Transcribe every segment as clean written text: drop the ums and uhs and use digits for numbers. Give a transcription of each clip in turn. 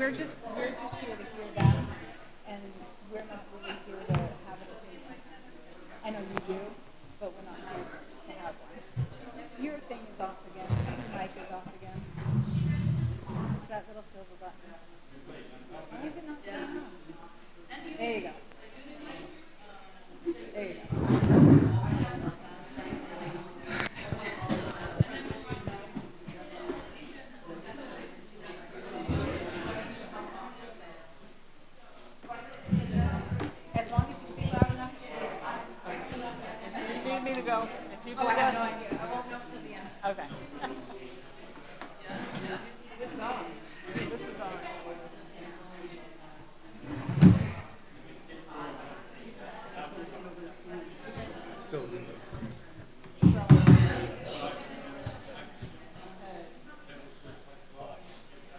we're just here to hear that, and we're not really here to have an opinion. I know you do, but we're not here to have one. Your thing is off again. Your mic is off again. It's that little silver button. Why is it not turning on? There you go. There you go. As long as you speak loud enough, You need me to go. If you do I have this, no idea. I won't know until the end. okay. This is on. This is on. So,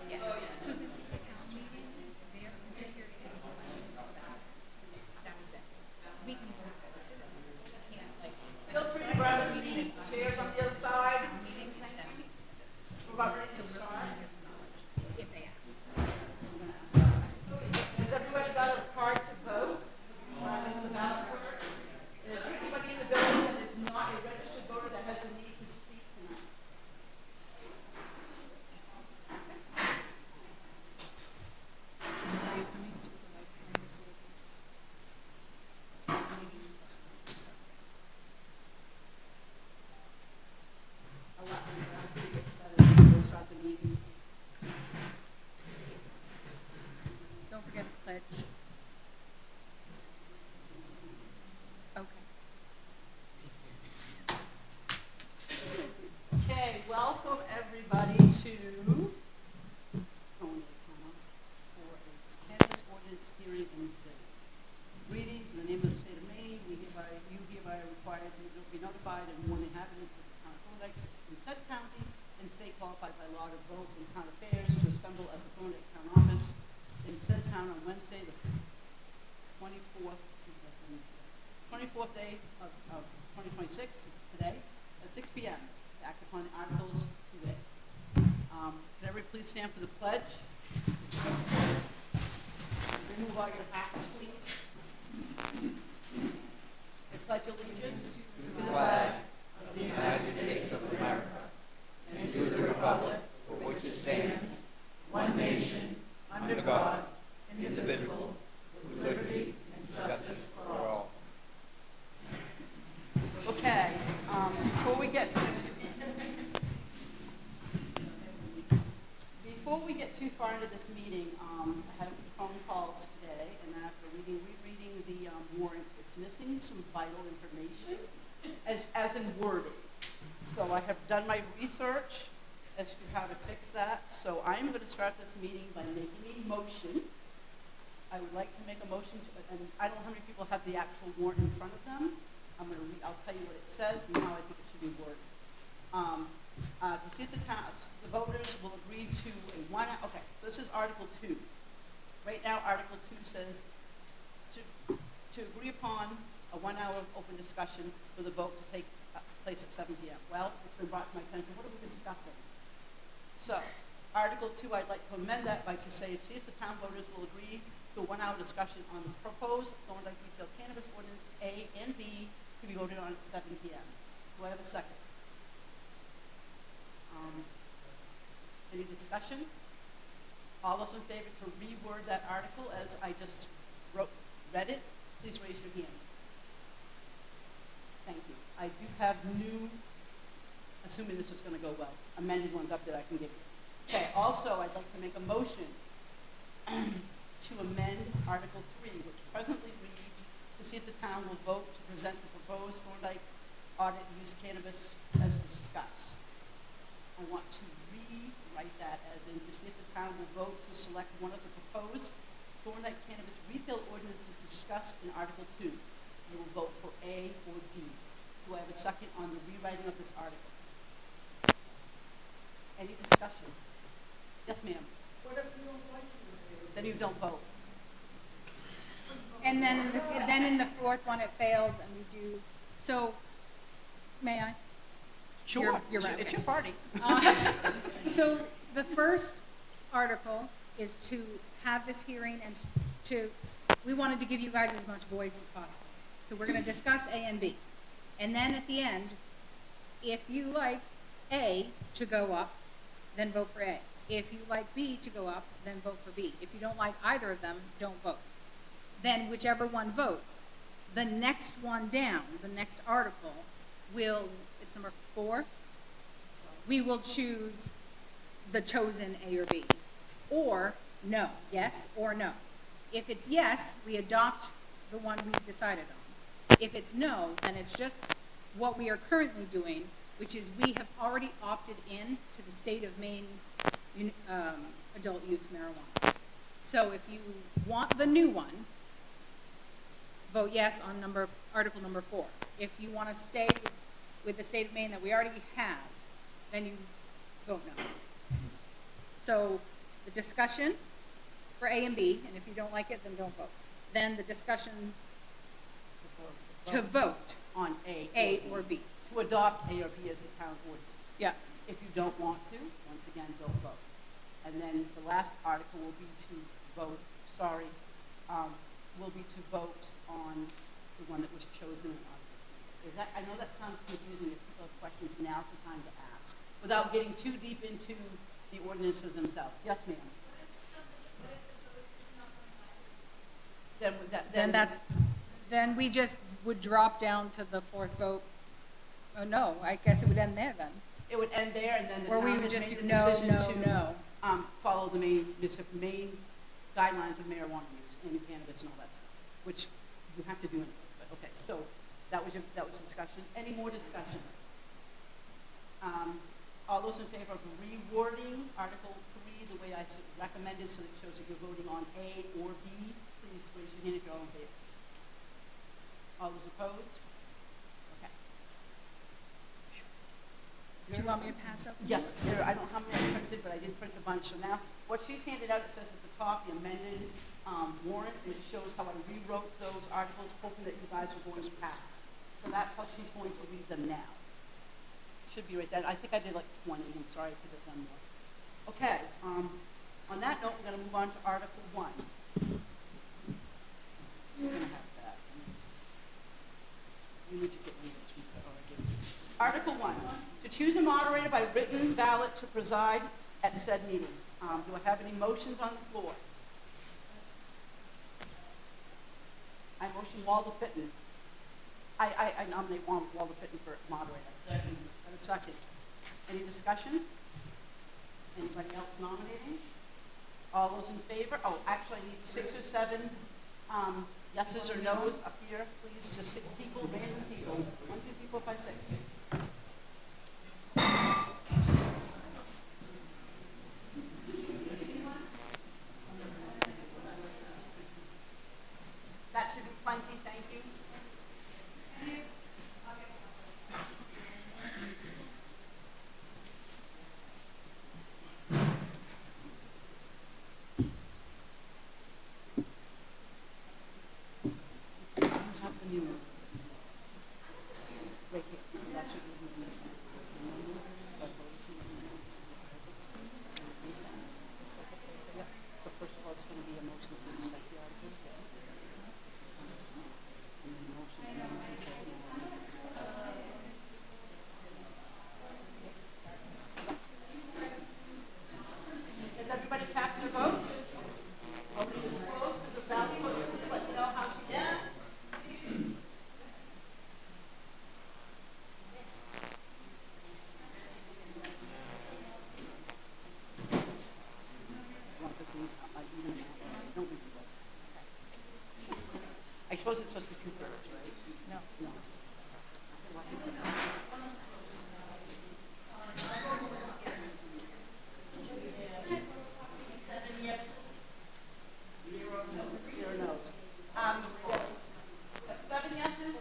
Yes. So this is the town meeting. They're here to answer questions about that was it. We can do it as citizens. We can't Feel free to grab a seat, chairs on the other side. town meeting and then make the decision. We're about ready So to we're start. going to give knowledge if they ask. Has everybody got a card to vote? The ballot card? Is there anybody in the building that is not a registered voter that has a need to speak tonight? Are you coming to the Cannabis We'll start the meeting. Don't forget to pledge. Okay. Okay, welcome everybody to Tony Cannabis for its cannabis ordinance hearing and debate. Reading in the name of the state of Maine, you hereby are required to be notified and warn the inhabitants of the town of Thorndike in said county and state qualified by law to vote in town affairs to assemble at the Thorndike town office in said town on Wednesday, the 24th day of 2026, today, at 6 p.m. to act upon the articles today. Can everybody please stand for the pledge? Remove all your hats, please. I pledge allegiance to the flag of the United States of America, and to the republic for which it stands, one nation, under God, indivisible, with liberty and justice for all. Okay, before we get too far into this meeting, I had a few phone calls today, and after rereading the warrant, it's missing some vital information, as in wording. So I have done my research as to how to fix that. So I'm going to start this meeting by making a motion. I would like to make a motion to, and I don't know how many people have the actual warrant in front of them. I'll tell you what it says and how I think it should be worded. To see if the voters will agree to okay, so this is Article 2. Right now, Article 2 says to agree upon a 1-hour open discussion for the vote to take place at 7 p.m. Well, it's been brought to my attention, what are we discussing? So, Article 2, I'd like to amend that by to say, see if the town voters will agree to a 1-hour discussion on the proposed Thorndike Retail Cannabis Ordinance A and B to be voted on at 7 p.m. Do I have a second? Any discussion? All those in favor to reword that article as I just read it, please raise your hand. Thank you. I do have new, assuming this is going to go well, amended ones up that I can give you. Okay, also I'd like to make a motion to amend Article 3, which presently reads, to see if the town will vote to present the proposed Thorndike audit use cannabis as discussed. I want to rewrite that as in to see if the town will vote to select one of the proposed Thorndike cannabis retail ordinances discussed in Article 2. You will vote for A or B. Do I have a second on the rewriting of this article? Any discussion? Yes, ma'am. What if you don't like it? Then you don't vote. And then in the fourth one, it fails, and we do. So, may I? Sure. You're right. It's your party. So the first article is to have this hearing and we wanted to give you guys as much voice as possible. So we're going to discuss A and B. And then at the end, if you like A to go up, then vote for A. If you like B to go up, then vote for B. If you don't like either of them, don't vote. Then whichever one votes, the next one down, the next article, it's number 4, we will choose the chosen A or B. Or no, yes or no. If it's yes, we adopt the one we've decided on. If it's no, then it's just what we are currently doing, which is we have already opted in to the state of Maine adult use marijuana. So if you want the new one, vote yes on article number 4. If you want to stay with the state of Maine that we already have, then you vote no. So the discussion for A and B, and if you don't like it, then don't vote. Then the discussion to vote on A or B. To adopt A or B as a town ordinance. Yeah. If you don't want to, once again, don't vote. And then the last article will be to vote, will be to vote on the one that was chosen in Article 3. I know that sounds confusing. If people have questions, now's the time to ask, without getting too deep into the ordinances themselves. Yes, ma'am. Then we just would drop down to the 4th vote. Oh no, I guess it would end there then. It would end there, and then the or we town would has just made do the decision no. Follow the main guidelines of marijuana use and cannabis and all that stuff, which you have to do anyway. But okay, so that was discussion. Any more discussion? All those in favor of rewording Article 3 the way I recommended, so that it shows that you're voting on A or B, please raise your hand if you're all in favor. All those opposed? Okay. Do you want me to pass up? Yes, I don't know how many I printed, but I did print a bunch. So now, what she's handed out, it says at the top, the amended warrant, and it shows how I rewrote those articles, hoping that you guys are going to pass them. So that's how she's going to read them now. Should be right there. I think I did like 20. I'm sorry, I could have done more. Okay. On that note, we're going to move on to Article 1. You're going to have that. You need to get rid of this one. Article 1. To choose a moderator by written ballot to preside at said meeting. Do I have any motions on the floor? I motion Walter Fitton. I nominate Walter Fitton for moderator. Second. A second. Any discussion? Anybody else nominating? All those in favor? Oh, actually, I need 6 or 7 yeses or nos up here, please. Just 6 people, random people. 1, 2, 3, 4, 5, 6. That should be plenty, thank you. I suppose it's supposed to be 2/3, right? No. Zero no's. 7 yeses,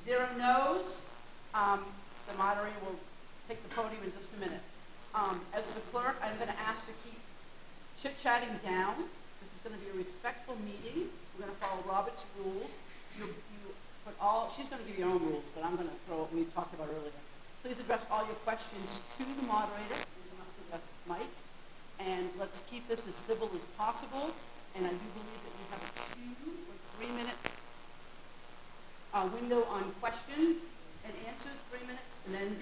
0 no's. The moderator will take the podium in just a minute. As the clerk, I'm going to ask to keep chit-chatting down. This is going to be a respectful meeting. We're going to follow Robert's rules. She's going to give you your own rules, but I'm going to throw what we talked about earlier. Please address all your questions to the moderator, Mike, And let's keep this as civil as possible. And I do believe that we have a 2 or 3 minute window on questions and answers, 3 minutes. And then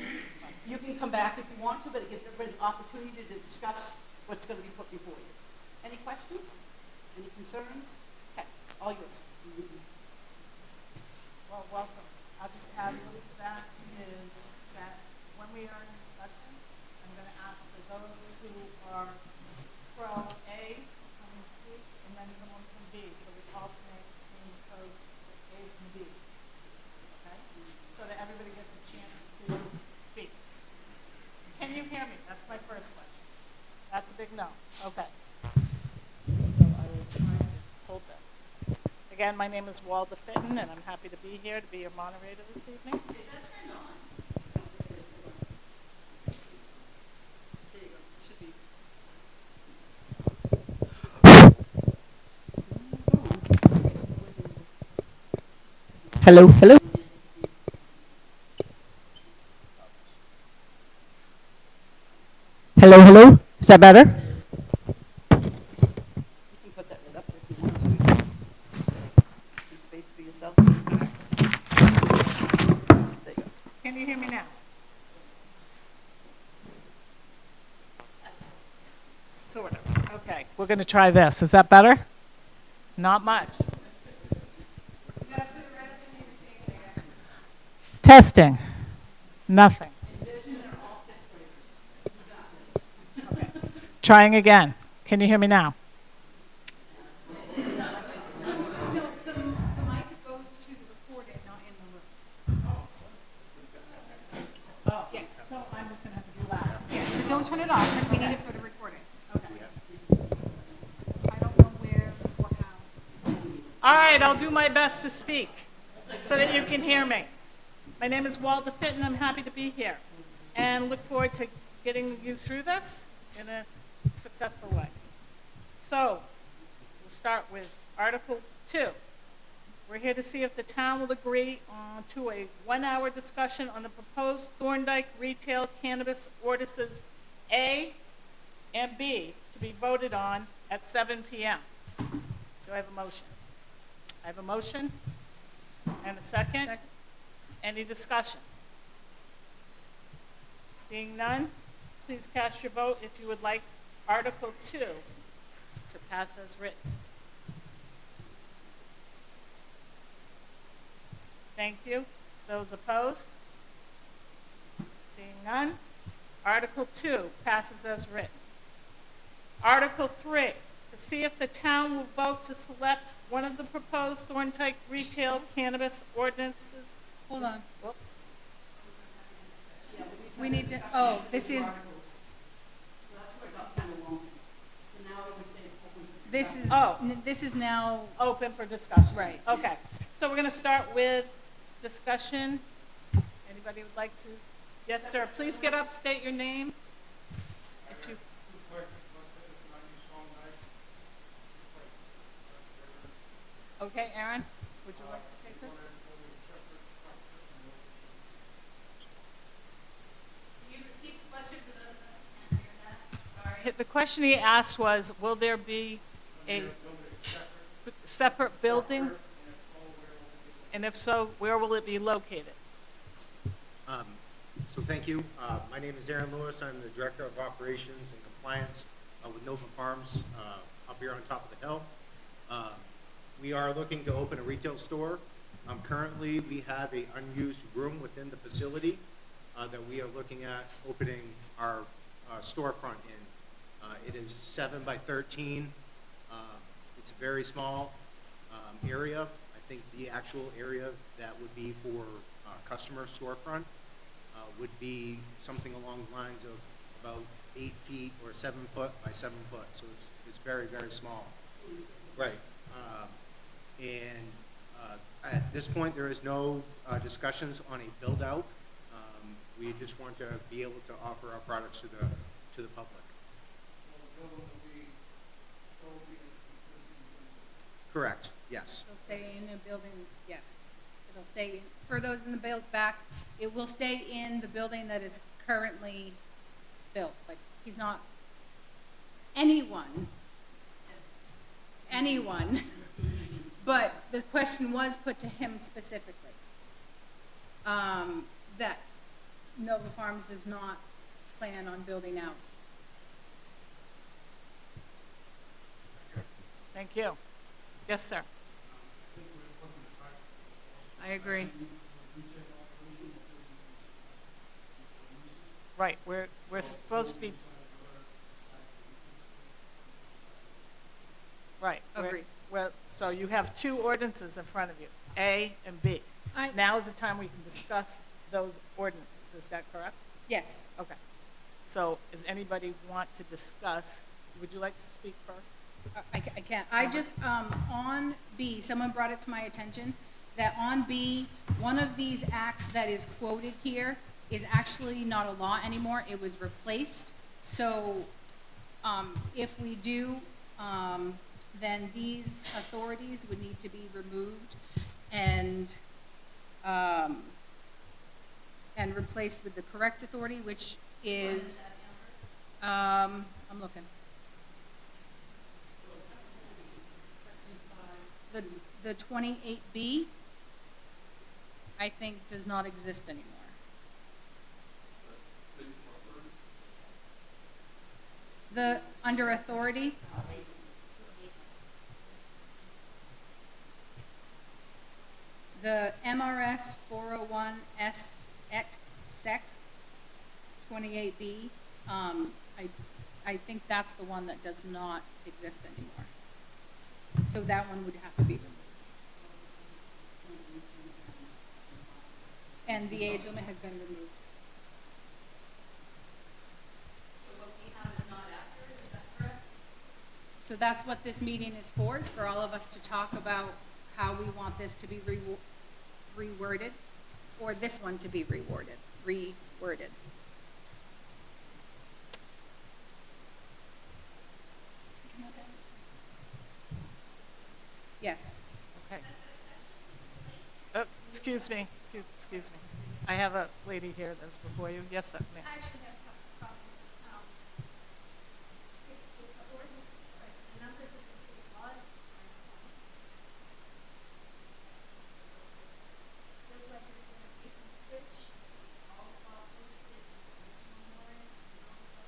you can come back if you want to, but it gives everybody the opportunity to discuss what's going to be put before you. Any questions? Any concerns? Okay, all yours. Well, welcome. I'll just add a little to that is that when we are in discussion, I'm going to ask for those who are pro A coming to speak, and then someone from B, so we alternate between the pros, A's and B's. Okay? So that everybody gets a chance to speak. Can you hear me? That's my first question. That's a big no. Okay. So I will try to hold this. Again, my name is Walda Fitton, and I'm happy to be here to be your moderator this evening. Is that turned on? There you go. Should be. Hello, hello. Hello, hello. Is that better? You can put that right up there if you want to. Some space for yourself. There you go. Can you hear me now? Sort of. Okay. We're going to try this. Is that better? Not much. Testing. Nothing. Okay. Trying again. Can you hear me now? No, the mic goes to the recording, not in the room. Oh. Yeah. So I'm just going to have to do that. Yeah, so don't turn it off, because we need it for the recording. Okay. I don't know what happened. All right, I'll do my best to speak so that you can hear me. My name is Walda Fitton. I'm happy to be here and look forward to getting you through this in a successful way. So we'll start with Article 2. We're here to see if the town will agree to a 1-hour discussion on the proposed Thorndike retail cannabis ordinances A and B to be voted on at 7 p.m. Do I have a motion? I have a motion and a second. Any discussion? Seeing none, please cast your vote if you would like Article 2 to pass as written. Thank you. Those opposed? Seeing none, Article 2 passes as written. Article 3, to see if the town will vote to select one of the proposed Thorndike retail cannabis ordinances. Hold on. Whoop. We need to, oh, this is, this is now, Open for discussion. Right. Okay. So we're going to start with discussion. Anybody would like to? Yes, sir. Please get up, state your name. If you... Okay, Aaron, would you like to take this? Can you repeat the question for those of us who can't hear that? Sorry. The question he asked was, will there be a separate building? And if so, where will it be located? So thank you. My name is Aaron Lewis. I'm the Director of Operations and Compliance with Nova Farms up here on top of the hill. We are looking to open a retail store. Currently, we have an unused room within the facility that we are looking at opening our storefront in. It is 7 by 13. It's a very small area. I think the actual area that would be for customer storefront would be something along the lines of about 8 feet or 7 foot by 7 foot. So it's very, very small. Right. At this point, there is no discussions on a build out. We just want to be able to offer our products to the public. Correct. Yes. it'll stay in the building, yes. It'll stay, in for those in the back, it will stay in the building that is currently built. Like, he's not anyone, but the question was put to him specifically. That Nova Farms does not plan on building out. Thank you. Yes, sir. I agree. Right, we're supposed to be. Right. Agreed. Well, so you have two ordinances in front of you, A and B. Now is the time we can discuss those ordinances, is that correct? Yes. Okay. So does anybody want to discuss, would you like to speak first? I can't. I just, on B, someone brought it to my attention that on B, one of these acts that is quoted here is actually not a law anymore. It was replaced. So if we do, then these authorities would need to be removed and replaced with the correct authority, which is, I'm looking. The 28B, I think, does not exist anymore. The under authority. The MRS 401 S et sec 28B. I think that's the one that does not exist anymore. So that one would have to be removed. And the age limit has been removed. So what we have is not accurate, is that correct? So that's what this meeting is for all of us to talk about how we want this to be reworded, or this one to be reworded. Yes. Okay. Oh, excuse me. I have a lady here that's before you. Yes, sir. Ma'am. I actually have a problem with if the ordinance, like the numbers of the state laws feels like there's been a bait and switch, all saw posted in the original warrant, and also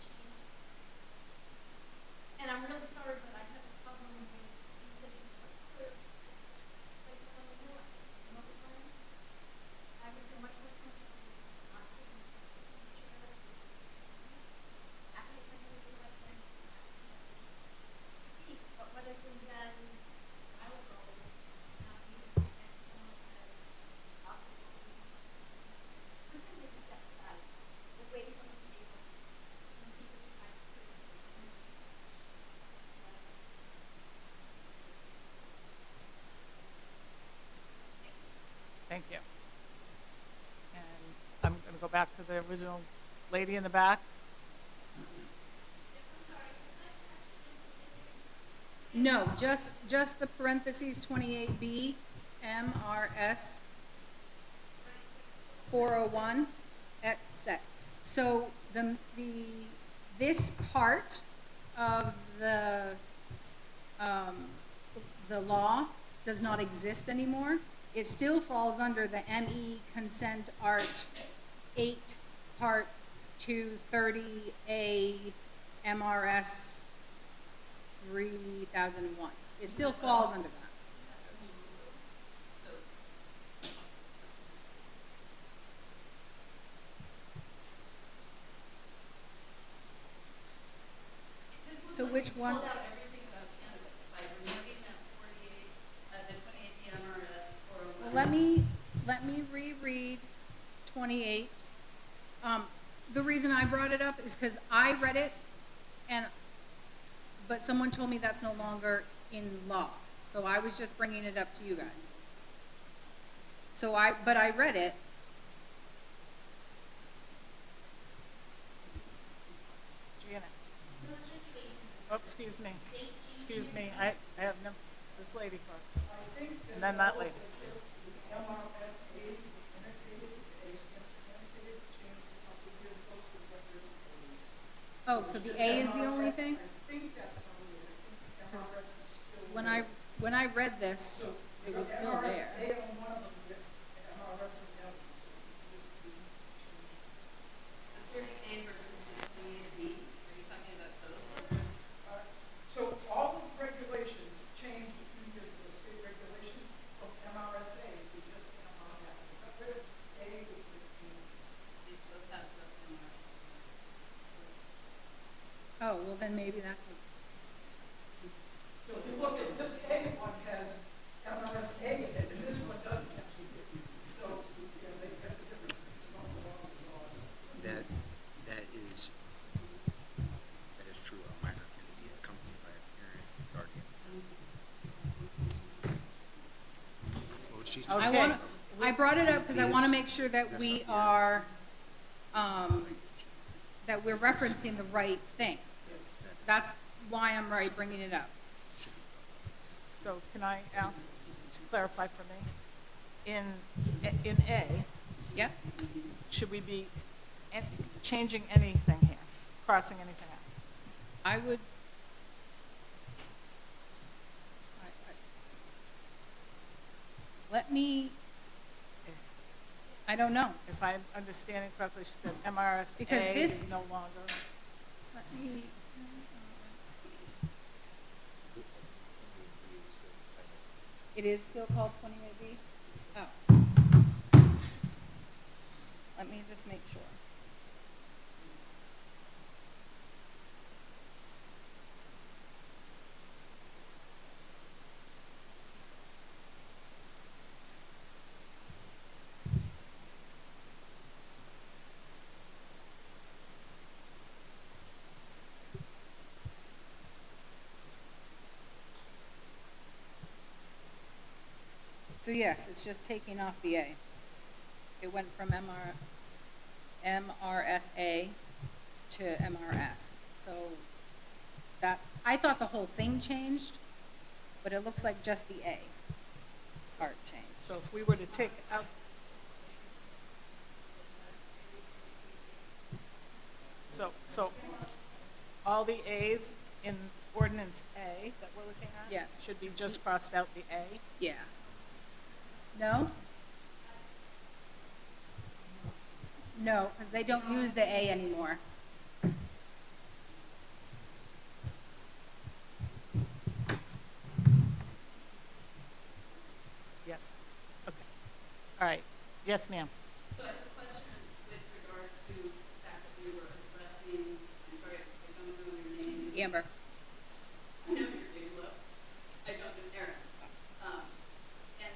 change. And I'm really sorry, but I have a problem with you said you put clear place on the new one. I would feel much more comfortable not taking the chair. After something was selected, see, but what if we then, I will go, not be the next someone has possibly, this is a step aside, away from the table, and people try to criticize. Thank you. And I'm going to go back to the original lady in the back. No, just the parentheses 28B, MRS 401 et sec. So this part of the law does not exist anymore. It still falls under the ME Consent Art 8 Part 230A MRS 3001. It still falls under that. So which one? Pulled out everything about cannabis by removing that 48, the 28 MRS 401. Well, let me reread 28. The reason I brought it up is because I read it, but someone told me that's no longer in law. So I was just bringing it up to you guys. But I read it. Gianna. Oh, excuse me. I have this lady first. And then that lady. Oh, so the A is the only thing? I think that's only, I think MRS is still. When I read this, it was still there. MRS, A on one of them, MRS on the other, so you just change. The 30A versus the 28B, are you talking about those? So all of the regulations changed a few years ago, state regulations from MRSA to just MRS. They got rid of A, which was These both have just MRS. Oh, well then maybe that's what. so if you look at this A one has MRSA in it, and this one doesn't actually. So, yeah, they got the difference. That is true. A minor can be accompanied by a parent, guardian. What she's Okay. I brought it up because I want to make sure that we are, that we're referencing the right thing. That's why I'm bringing it up. So can I ask to clarify for me? In A, Yep. should we be changing anything here, crossing anything out? I would. Let me. I don't know. If I'm understanding correctly, she said MRSA Because this- is no longer. Let me. It is still called 28B? Oh. Let me just make sure. So yes, it's just taking off the A. It went from MRSA to MRS. So that, I thought the whole thing changed, but it looks like just the A part changed. So if we were to take out. So all the A's in ordinance A that we're looking at? Yes. Should be just crossed out the A? Yeah. No? No, because they don't use the A anymore. Yes. Okay. All right. Yes, ma'am. So I have a question with regard to the fact that we were addressing, I'm sorry, I don't know your name. Amber. I know your name, well, I don't know Aaron. And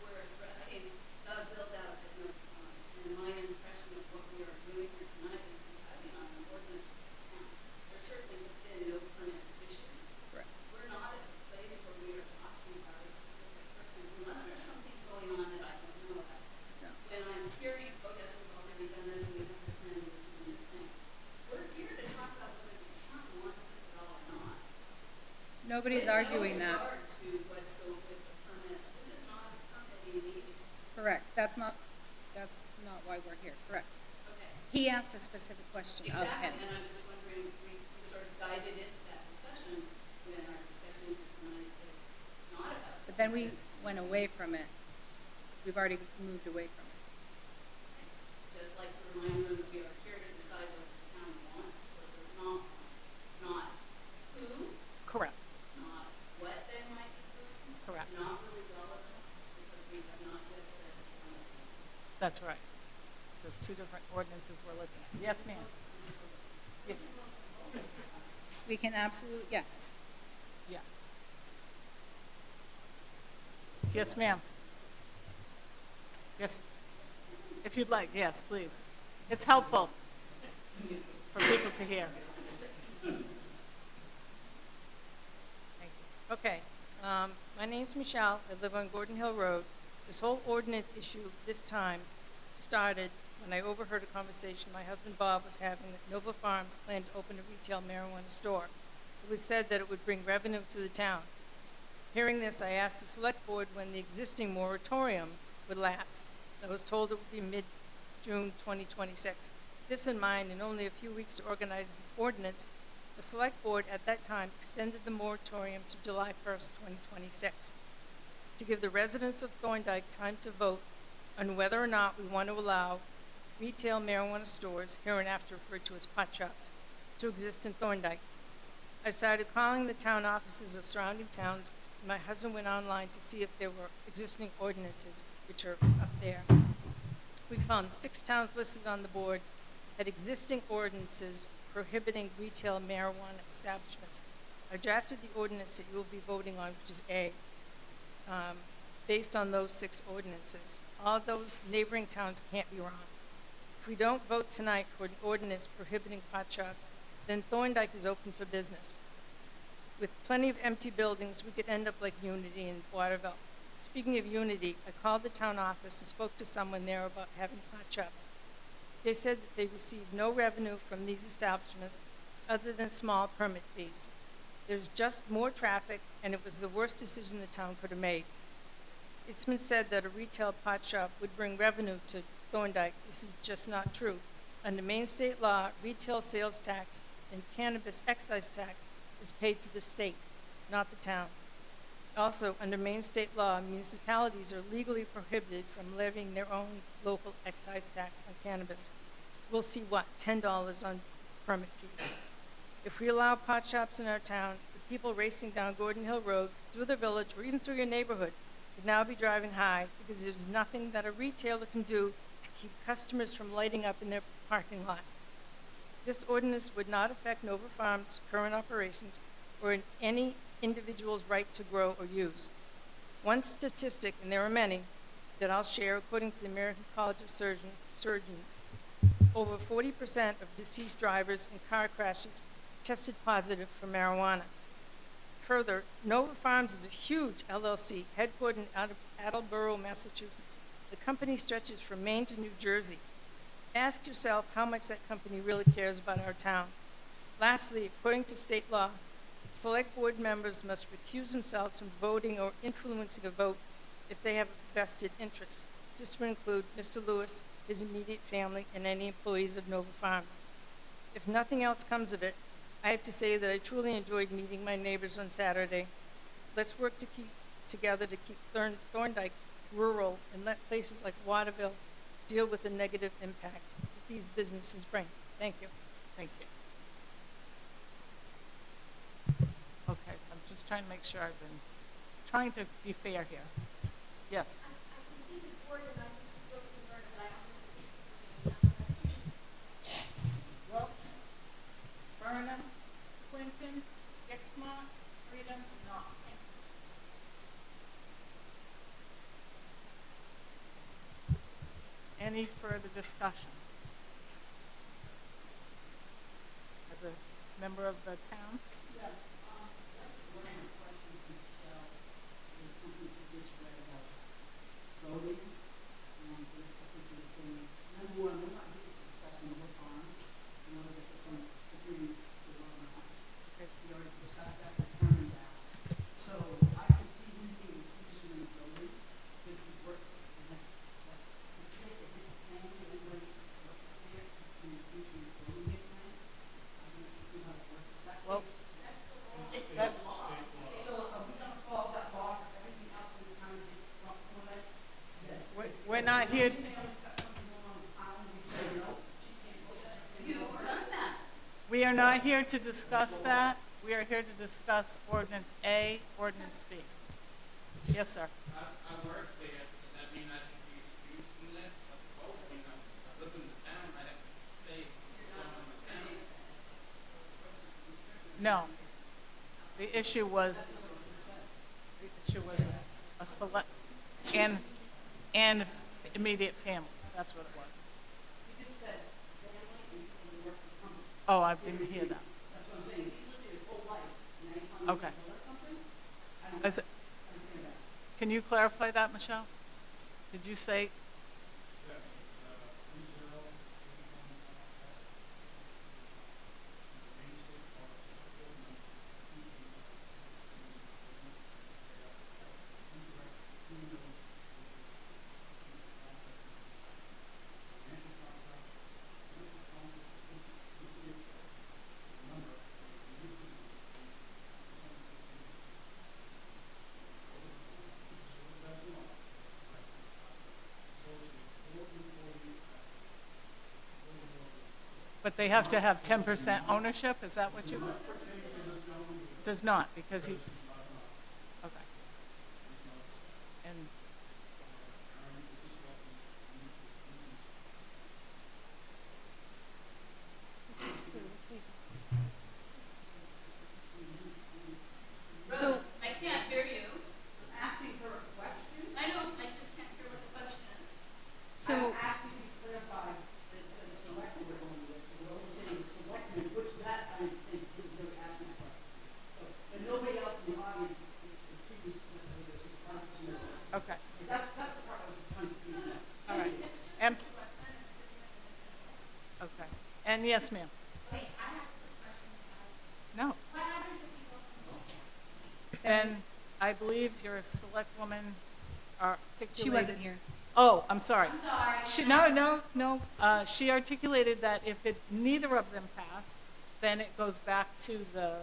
we're addressing the build out at no time. And my impression of what we are doing here tonight is deciding on an ordinance of the town. There certainly has been no permits issued. Correct. We're not at a place where we are talking about a specific person, unless there's something going on that I don't know about. No. When I'm hearing, oh yes, we've already done this, we have this plan, this and this thing. We're here to talk about whether the town wants this at all or not. Nobody's With arguing no that. regard to what's going with the permits. This is not a permitting meeting. Correct. That's not why we're here. Correct. Okay. He asked a specific question of him. Exactly, and I'm just wondering, we sort of guided into that discussion when our discussion tonight is not about. But then we went away from it. We've already moved away from it. Just like to remind them that we are here to decide what the town wants or does not want. Not who, Correct. not what they might be doing. Correct. Not really relevant, because we have not yet said the town wants. That's right. There's two different ordinances we're looking at. Yes, ma'am. Yeah. We can absolutely, yes. Yeah. Yes, ma'am. Yes. If you'd like, yes, please. It's helpful for people to hear. Thank you. Okay, my name's Michelle. I live on Gordon Hill Road. This whole ordinance issue this time started when I overheard a conversation my husband Bob was having that Nova Farms planned to open a retail marijuana store. It was said that it would bring revenue to the town. Hearing this, I asked the select board when the existing moratorium would lapse. I was told it would be mid-June 2026. This in mind, in only a few weeks to organize ordinance, the Select Board at that time extended the moratorium to July 1st, 2026, to give the residents of Thorndike time to vote on whether or not we want to allow retail marijuana stores, hereinafter referred to as pot shops, to exist in Thorndike. I started calling the town offices of surrounding towns, and my husband went online to see if there were existing ordinances, which are up there. We found 6 towns listed on the board had existing ordinances prohibiting retail marijuana establishments. I drafted the ordinance that you will be voting on, which is A, based on those 6 ordinances. All those neighboring towns can't be wrong. If we don't vote tonight for an ordinance prohibiting pot shops, then Thorndike is open for business. With plenty of empty buildings, we could end up like Unity in Waterville. Speaking of Unity, I called the town office and spoke to someone there about having pot shops. They said that they received no revenue from these establishments other than small permit fees. There's just more traffic, and it was the worst decision the town could have made. It's been said that a retail pot shop would bring revenue to Thorndike. This is just not true. Under Maine state law, retail sales tax and cannabis excise tax is paid to the state, not the town. Also, under Maine state law, municipalities are legally prohibited from levying their own local excise tax on cannabis. We'll see what, $10 on permit fees. If we allow pot shops in our town, the people racing down Gordon Hill Road, through the village, or even through your neighborhood would now be driving high because there's nothing that a retailer can do to keep customers from lighting up in their parking lot. This ordinance would not affect Nova Farms' current operations or in any individual's right to grow or use. One statistic, and there are many, that I'll share according to the American College of Surgeons, over 40% of deceased drivers in car crashes tested positive for marijuana. Further, Nova Farms is a huge LLC headquartered out of Attleboro, Massachusetts. The company stretches from Maine to New Jersey. Ask yourself how much that company really cares about our town. Lastly, according to state law, select board members must recuse themselves from voting or influencing a vote if they have a vested interest. This would include Mr. Lewis, his immediate family, and any employees of Nova Farms. If nothing else comes of it, I have to say that I truly enjoyed meeting my neighbors on Saturday. Let's work together to keep Thorndike rural and let places like Waterville deal with the negative impact that these businesses bring. Thank you. Thank you. Okay, so I'm just trying to make sure I've been trying to be fair here. Yes. I completed board and I can still convert it, but I also Wilkes, Burnham, Clinton, Dixmont, Freedom, and Knox. Any further discussion? As a member of the town? Voting, there's a couple of things. Number one, we're not here to discuss Nova Farms, one of the different agreements. We already discussed that, determined that. So I can see him being inclusion in the building, because he works in that, the sake of his family, everybody works there, and inclusion in the building here tonight. I don't know if you see how it works. Well, that's, So are we gonna follow that law for everything else in the town of Thorndike? we're not here to, we are not here to discuss that. We are here to discuss ordinance A, ordinance B. Yes, sir. I work there, does that mean I should be excused from that? I live in the town, I have to stay in the town. No. The issue was a select, and immediate family. That's what it was. You just said family and you work for company. Oh, I didn't hear that. That's what I'm saying. He's lived his whole life, and now you Okay. to or something? I don't Is it- understand that. Can you clarify that, Michelle? Did you say? But they have to have 10% ownership, is that what you? Does not, because he, okay. And, So, I can't hear you. I'm asking her a question. I know, I just can't hear what the question is. so, I'm asking you to clarify that it says select board only, so we're only saying selectmen, which that I think is really asking a question. So, but nobody else in the audience is previous to this is one to know. okay, That's the part I was trying to figure out. all right. And, okay. And yes, ma'am. Wait, I have a quick question. No. What happens if you don't? Then I believe your select woman articulated. she wasn't here. Oh, I'm sorry. I'm sorry. No. She articulated that if neither of them pass, then it goes back to the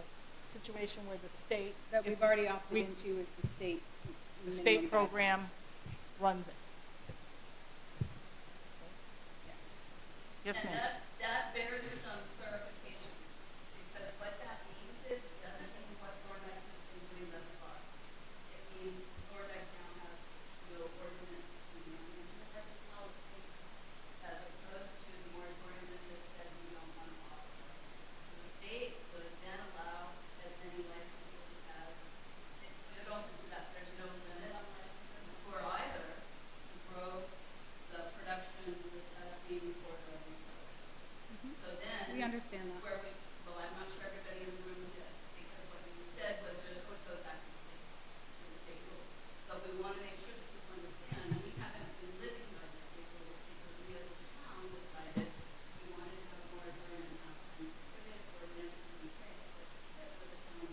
situation where the state. That we've it's- already opted we- into is the state. The minimum state guidelines. program runs it. Yes. Yes, And ma'am. that bears some clarification, because what that means is, it doesn't mean what Thorndike has been doing thus far. It means Thorndike now has no ordinance to manage the medical policy, as opposed to the moratorium that just said we don't want to offer. The state would then allow as many licenses as, it opens it up, there's no limit on licenses for either to grow the production, the testing, or the retail. So then. We understand that. Where we, well, I'm not sure everybody in the room did, because what you said was just, oh, it goes back to the state rules. But we want to make sure that people understand, and we haven't been living by the state rules, because we as a town decided we wanted to have a moratorium and have some prohibit ordinances in place that fit with the town.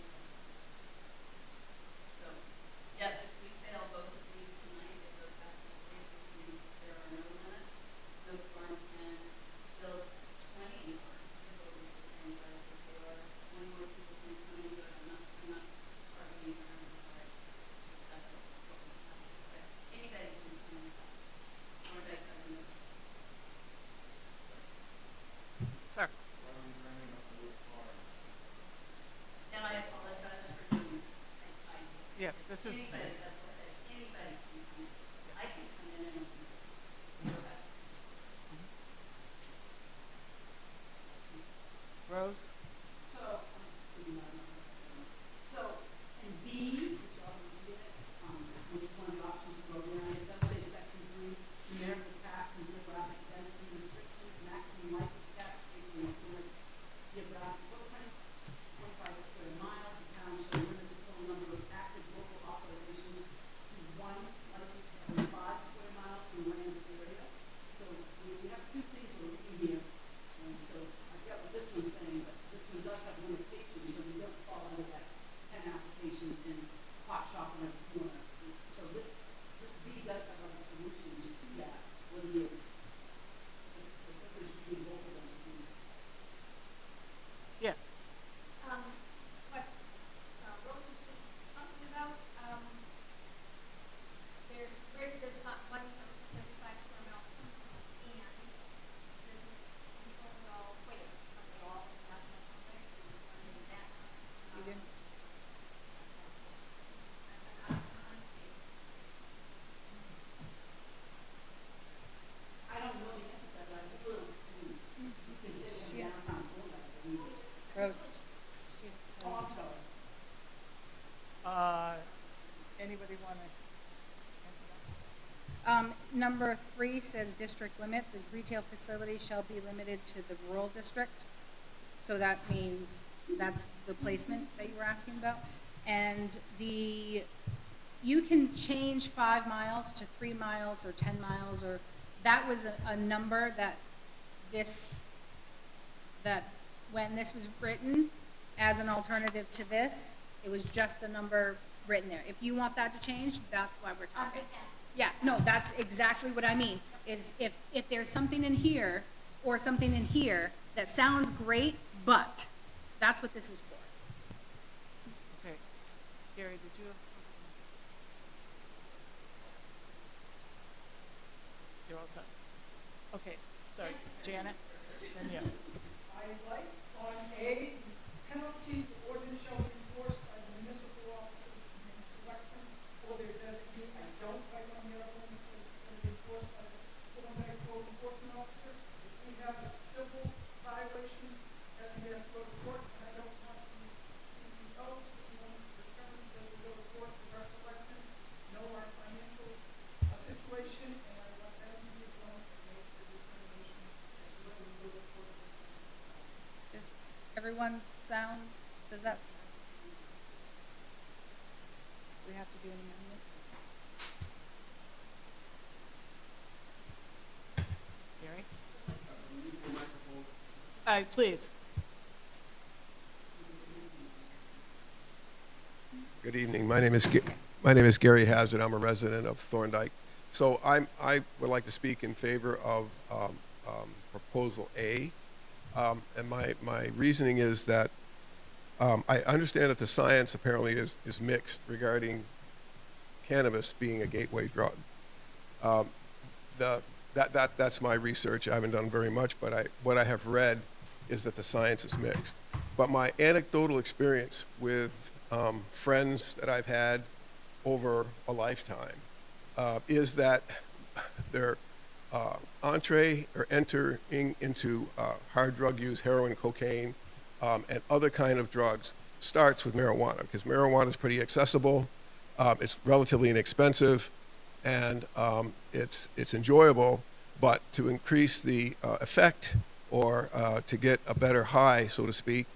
So, yes, if we fail both of these tonight, it goes back to the state, which means there are no limits. No farm can build 20 facilities the same size as they are. 20 more people can come in, but I'm not targeting or I'm sorry. It's just that's what we have to do. Anybody can come in. Or they come in this. Sir. And I apologize for doing that. Yeah, this is. Anybody, that's what I, anybody can come in. I can come in and open it. Okay. Rose? So, in B, which I'll read it, which one of the options to go down, it does say section 3, numerical caps and geographic density restrictions, maximum license cap, taking the current geographic footprint, 25 square miles, the town shall limit the total number of active local authorizations to one license every 5 square miles from land area. So we have two things we're reading here. And so I forgot what this one's saying, but this one does have limitations, so we don't fall under that 10 applications in hot shop on every corner. So this B does have other solutions to that. What do you, it's the difference between both of them. Yes. What Rose was just talking about, where did this one every 5 square mile come from? And does it control it all, wait, it all national somewhere, and that. You didn't? I don't know the answer to that, but I think you can say it downtown Florida, I believe. Rose. Oh, I'm sorry. Anybody want to answer Number 3 says district limits, is retail facilities shall be limited to the rural district. So that means that's the placement that you were asking about. And you can change 5 miles to 3 miles or 10 miles, or that was a number that when this was written as an alternative to this, it was just a number written there. If you want that to change, that's why we're talking. Yeah, no, that's exactly what I mean, is if there's something in here or something in here that sounds great, but that's what this is for. Okay. Gary, did you have? You're all set. Okay, sorry, Janet, then you. I like on A, penalty, the ordinance shall be enforced by the municipal officers and selectmen or their designee. I don't like on the other one, it says it's going to be enforced by the Thorndike Code Enforcement Officer. If we have civil violations, that we have to go to court, and I don't want the CEO, anyone determined that we go to court with our selection, know our financial situation, and I want them to be the ones that make the determination as to whether we go to court with this. Does everyone sound, does that? We have to do an amendment? Gary? Please. Good evening. My name is Gary Hazard. I'm a resident of Thorndike. So I would like to speak in favor of proposal A. And my reasoning is that I understand that the science apparently is mixed regarding cannabis being a gateway drug. That's my research. I haven't done very much, but what I have read is that the science is mixed. But my anecdotal experience with friends that I've had over a lifetime is that their entree or entering into hard drug use, heroin, cocaine, and other kind of drugs starts with marijuana, because marijuana is pretty accessible, it's relatively inexpensive, and it's enjoyable. But to increase the effect or to get a better high, so to speak,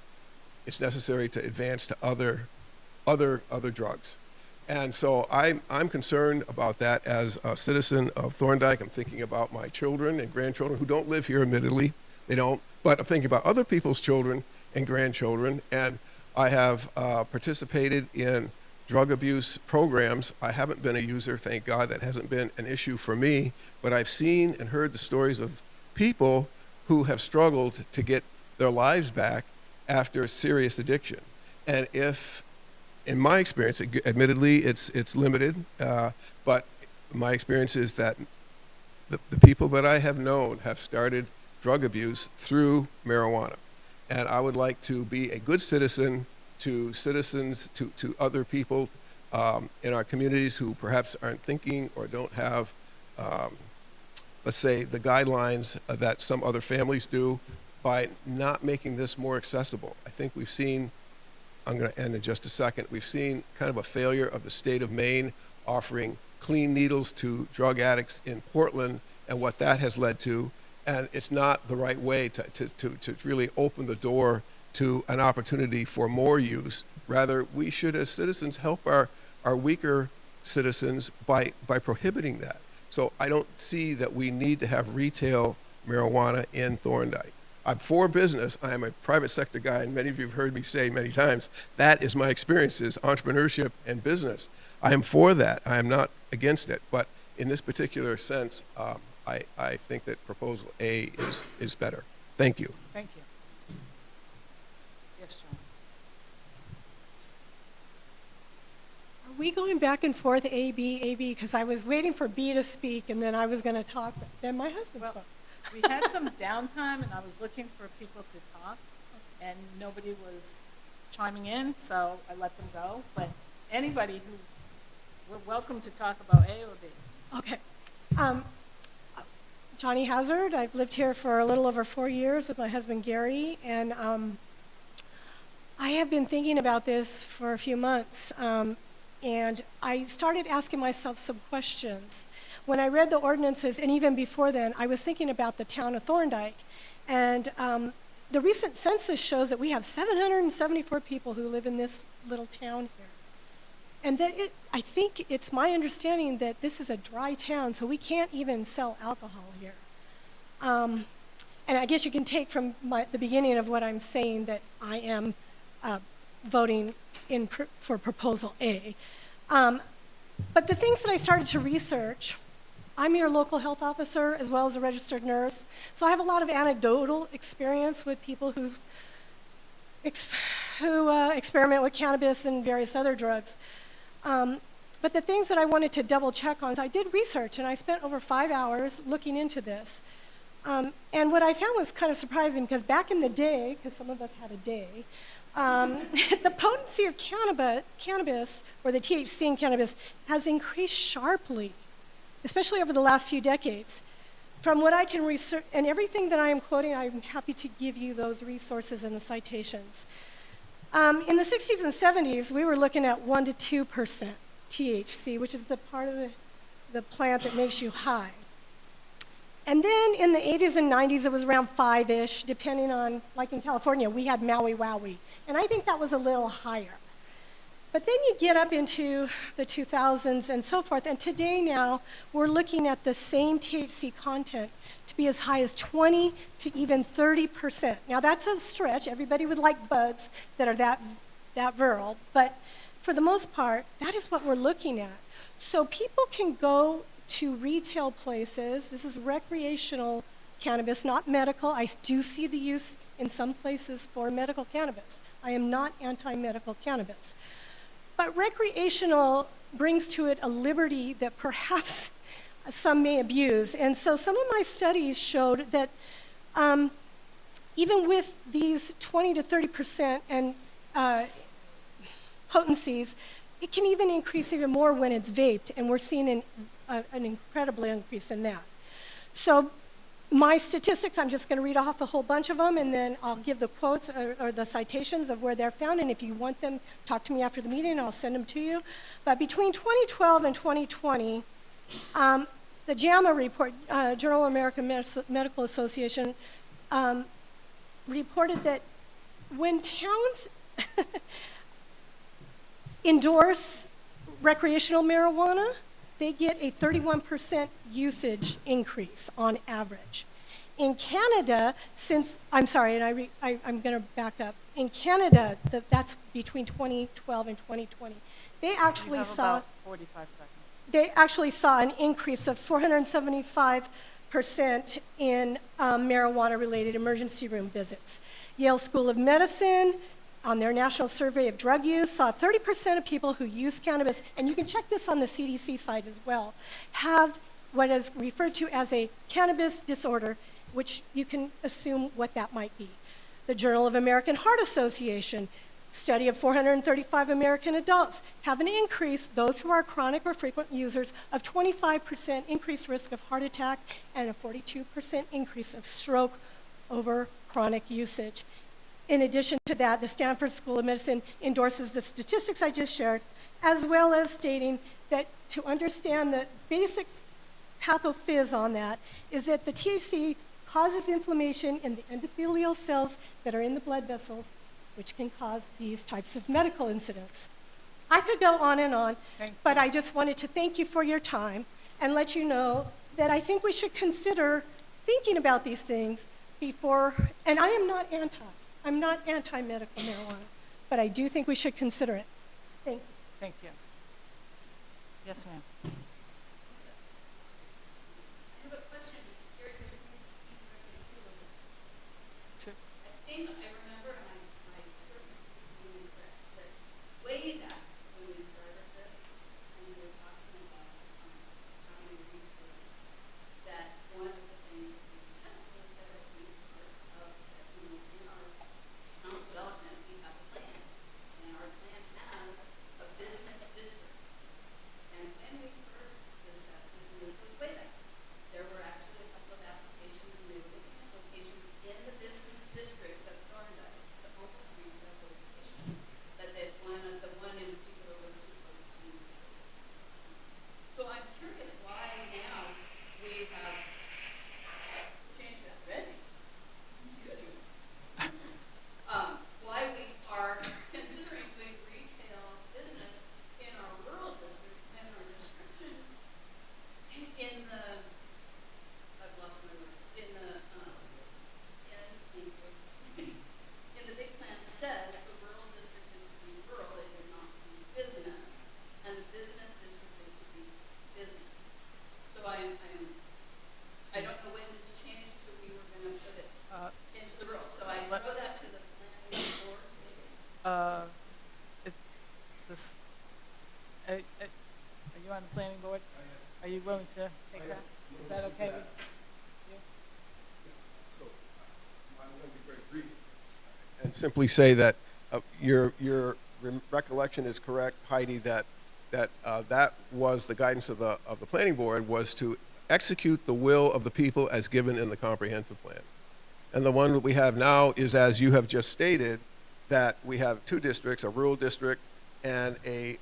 it's necessary to advance to other drugs. And so I'm concerned about that as a citizen of Thorndike. I'm thinking about my children and grandchildren who don't live here, admittedly. They don't. But I'm thinking about other people's children and grandchildren. And I have participated in drug abuse programs. I haven't been a user, thank God. That hasn't been an issue for me. But I've seen and heard the stories of people who have struggled to get their lives back after a serious addiction. And if, in my experience, admittedly, it's limited, but my experience is that the people that I have known have started drug abuse through marijuana. And I would like to be a good citizen to citizens, to other people in our communities who perhaps aren't thinking or don't have, let's say, the guidelines that some other families do, by not making this more accessible. I think we've seen, I'm going to end in just a second, we've seen kind of a failure of the state of Maine offering clean needles to drug addicts in Portland and what that has led to. And it's not the right way to really open the door to an opportunity for more use. Rather, we should, as citizens, help our weaker citizens by prohibiting that. So I don't see that we need to have retail marijuana in Thorndike. I'm for business. I am a private sector guy, and many of you have heard me say many times, that is my experience, is entrepreneurship and business. I am for that. I am not against it. But in this particular sense, I think that proposal A is better. Thank you. Thank you. Yes, John. Are we going back and forth, A, B, because I was waiting for B to speak, and then I was going to talk, but then my husband spoke. We had some downtime, and I was looking for people to talk, and nobody was chiming in, so I let them go. But anybody we're welcome to talk about A or B. Okay. Johnny Hazard. I've lived here for a little over 4 years with my husband Gary, and I have been thinking about this for a few months, and I started asking myself some questions. When I read the ordinances, and even before then, I was thinking about the town of Thorndike, and the recent census shows that we have 774 people who live in this little town here. And that I think it's my understanding that this is a dry town, so we can't even sell alcohol here. And I guess you can take from the beginning of what I'm saying that I am voting for proposal A. But the things that I started to research, I'm your local health officer as well as a registered nurse, so I have a lot of anecdotal experience with people who experiment with cannabis and various other drugs. But the things that I wanted to double check on is I did research, and I spent over 5 hours looking into this. And what I found was kind of surprising because back in the day, because some of us had a day, the potency of cannabis, or the THC in cannabis, has increased sharply, especially over the last few decades. From what I can research, and everything that I am quoting, I'm happy to give you those resources and the citations. In the 60s and 70s, we were looking at 1 to 2% THC, which is the part of the plant that makes you high. And then in the 80s and 90s, it was around 5-ish, depending on, like in California, we had Maui Wowie. And I think that was a little higher. But then you get up into the 2000s and so forth, and today now, we're looking at the same THC content to be as high as 20 to even 30%. Now that's a stretch. Everybody would like buds that are that virile, but for the most part, that is what we're looking at. So people can go to retail places. This is recreational cannabis, not medical. I do see the use in some places for medical cannabis. I am not anti-medical cannabis. But recreational brings to it a liberty that perhaps some may abuse. And so some of my studies showed that even with these 20 to 30% and potencies, it can even increase even more when it's vaped, and we're seeing an incredible increase in that. So my statistics, I'm just going to read off a whole bunch of them, and then I'll give the quotes or the citations of where they're found, and if you want them, talk to me after the meeting, and I'll send them to you. But between 2012 and 2020, the JAMA report, Journal of American Medical Association, reported that when towns endorse recreational marijuana, they get a 31% usage increase on average. In Canada, I'm going to back up. In Canada, that's between 2012 and 2020. They actually saw about 45 seconds. They actually saw an increase of 475% in marijuana-related emergency room visits. Yale School of Medicine, on their national survey of drug use, saw 30% of people who use cannabis, and you can check this on the CDC site as well, have what is referred to as a cannabis disorder, which you can assume what that might be. The Journal of American Heart Association, study of 435 American adults, have an increase, those who are chronic or frequent users, of 25% increased risk of heart attack and a 42% increase of stroke over chronic usage. In addition to that, the Stanford School of Medicine endorses the statistics I just shared, as well as stating that to understand the basic pathophys on that is that the THC causes inflammation in the endothelial cells that are in the blood vessels, which can cause these types of medical incidents. I could go on, but I just wanted to thank you for your time and let you know that I think we should consider thinking about these things before, and I am not I'm not anti-medical marijuana, but I do think we should consider it. Thank you. Thank you. Yes, ma'am. I have a question. Gary, this is Sure. I think I remember, and I certainly believe that way back when we started this, and we were talking about having a retail, that one of the things that we discussed was that it be part of, in our town development, we have a plan, and our plan has a business district. And when we first discussed this, and this was way back, there were actually a couple of applications, and they were looking at locations in the business district of Thorndike to open a retail location. But the one in particular was too close to the utility. So I'm curious why now we have changed that. Ready? Why we are considering doing retail business in our rural district and our description in the, I've lost my words, in the big plan says the rural district is to be rural, it is not to be business, and the business district is to be business. So I don't know when this changed to we were going to put it into the rural. So I throw that to the planning board. Are you on the planning board? Are you willing to take that? Is that okay with you? and simply say that your recollection is correct, Heidi, that that was the guidance of the planning board, was to execute the will of the people as given in the comprehensive plan. And the one that we have now is, as you have just stated, that we have two districts, a rural district and a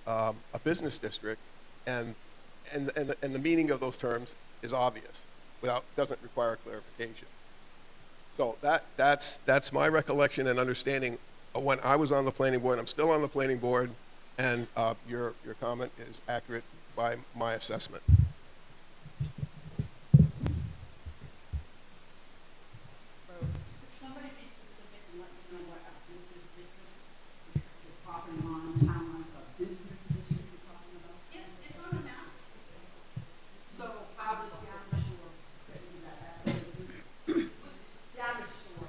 business district, and the meaning of those terms is obvious, doesn't require clarification. So that's my recollection and understanding of when I was on the planning board. I'm still on the planning board, and your comment is accurate by my assessment. Could somebody be specific and let me know what a business district, the property line, town line, a business district you're talking about? It's on the map. So how does Downers Shore fit into that as a business? Downers Shore,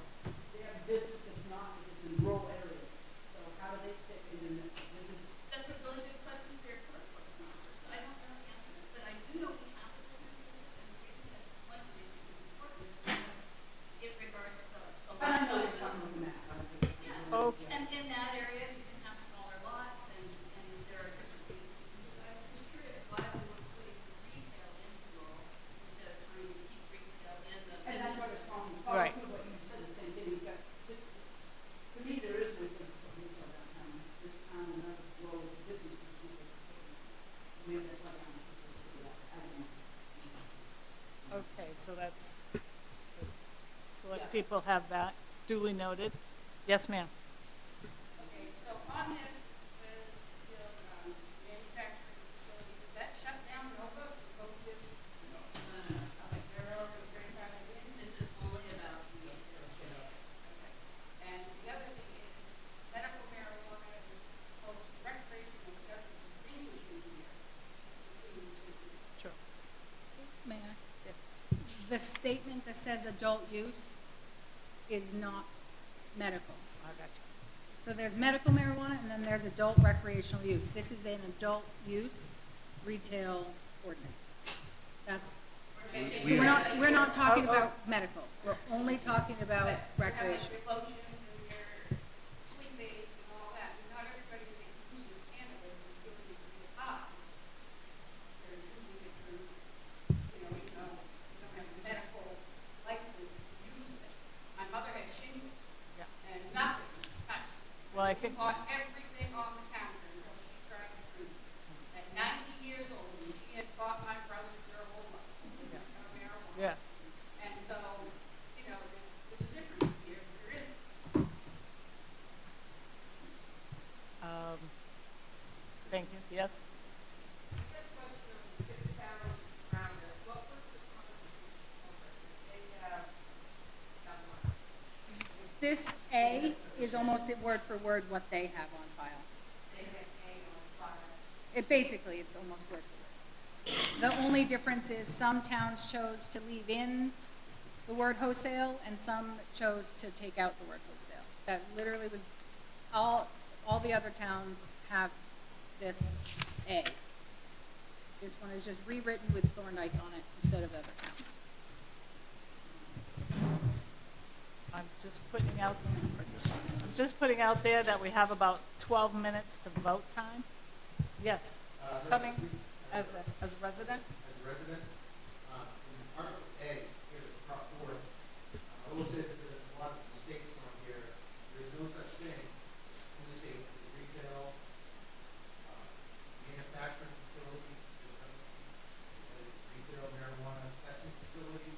they have business that's not, it's in rural area. So how do they fit into business? That's a really good question for your clerk person officer. So I don't know the answer, but I do know we have a business district, and the reason that one of the reasons it's important is because it regards the And I know lot you're talking sizes. about the map. Yeah. Okay. And in that area, you can have smaller lots, and there are different things you can do. I was just curious why we were putting retail into rural instead of trying to keep retail in the And that's what business it's district. on. Right. What you said, the same thing. We've got, to me, there is a difference between retail downtown. This town and another rural is business district. Maybe that's why I'm interested in that. I don't know. Okay, so that's, so let people have that duly noted. Yes, ma'am. Okay, so on this, the manufacturing facility, does that shut down Nova? Okay, they're already grandfathered in. This is only about retail sales. Okay. And the other thing is, medical marijuana is supposed to recreational, doesn't distinguish in here between the two. Sure. May I? Yeah. The statement that says adult use is not medical. I got you. So there's medical marijuana and then there's adult recreational use. This is an adult use retail ordinance. That's, so we're not talking about medical. We're only talking about recreation. Your lotions and your sleep aids and all that, and not everybody that uses cannabis is doing it to get high. They're using it for, even though you don't have a medical license to use it. My mother had shingles, Yeah. and nothing touched. Well, I think, Bought everything on the counter until she tried the fruit. At 90 years old, and she had bought my brother their whole life. Marijuana. yeah. And so, there's a difference here, but there isn't. Thank you. Yes? I got a question on the 6,000 rounders. What was the constitution over? They got one. This A is almost word for word what they have on file. They had A on file. Basically, it's almost word for word. The only difference is some towns chose to leave in the word wholesale and some chose to take out the word wholesale. That literally was, all the other towns have this A. This one is just rewritten with Thorndike on it instead of other towns. I'm just putting out there that we have about 12 minutes to vote time. Yes, coming as a resident? As a resident, in Article A, here's the prop board. I will say that there's a lot of mistakes on here. There's no such thing in the state as a retail, manufacturing facility, retail marijuana testing facility,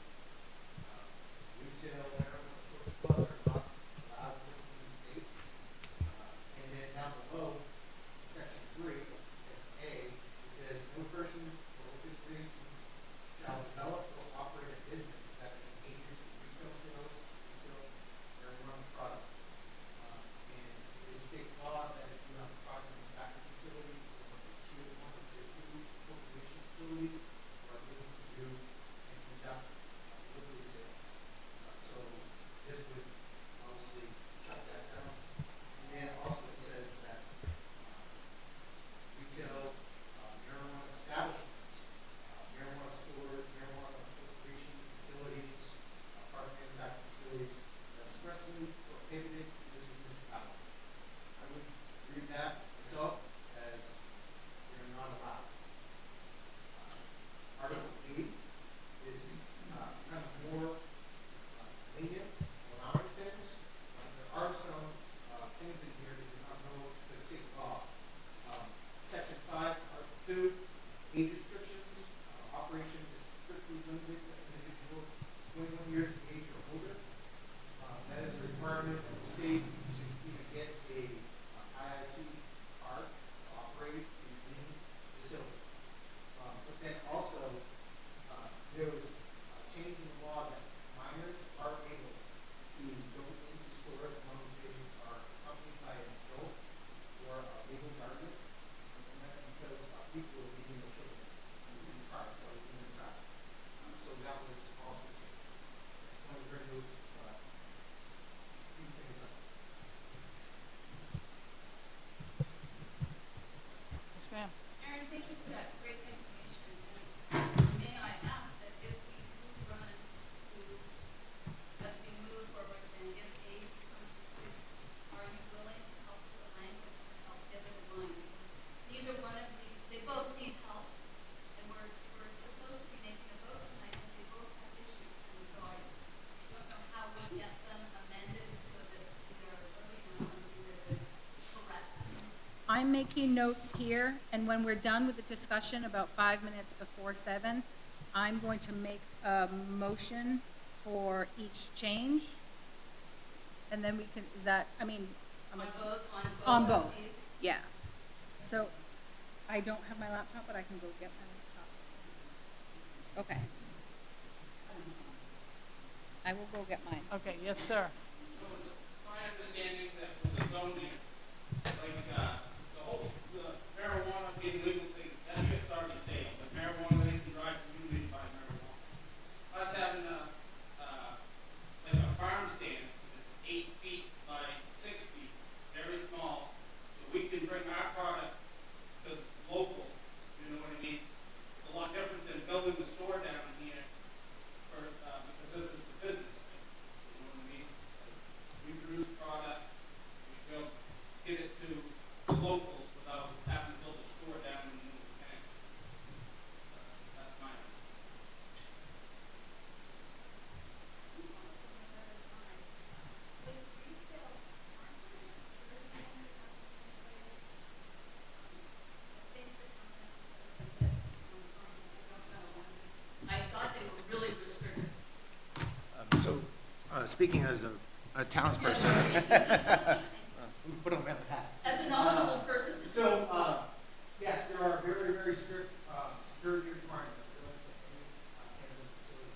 retail marijuana source club are not allowed to work in the state. And then down below, section 3, A, it says no person or organization shall develop or operate a business that engages in retail sales, I'm making notes here, and when we're done with the discussion about 5 minutes before 7, I'm going to make a motion for each change. And then we can, is that, I mean, I'm on both. Yeah. So I don't have my laptop, but I can go get my laptop. Okay. I will go get mine. Okay, yes, sir. So it's my understanding that with the zoning, like, the whole, the marijuana being legal thing, that shit's already stale. But marijuana, they can drive community by marijuana. Us having like a farm stand that's 8 feet by 6 feet, very small, so we can bring our product to local, you know what I mean? It's a lot different than building the store down here for, because this is the business thing, you know what I mean? Like, we produce product, we should be able to get it to the locals without having to build a store down in the middle of the town. That's my understanding. Speaking as a townsperson, we put on the hat. As a knowledgeable person. So, yes, there are very, very strict security requirements related to any cannabis facility.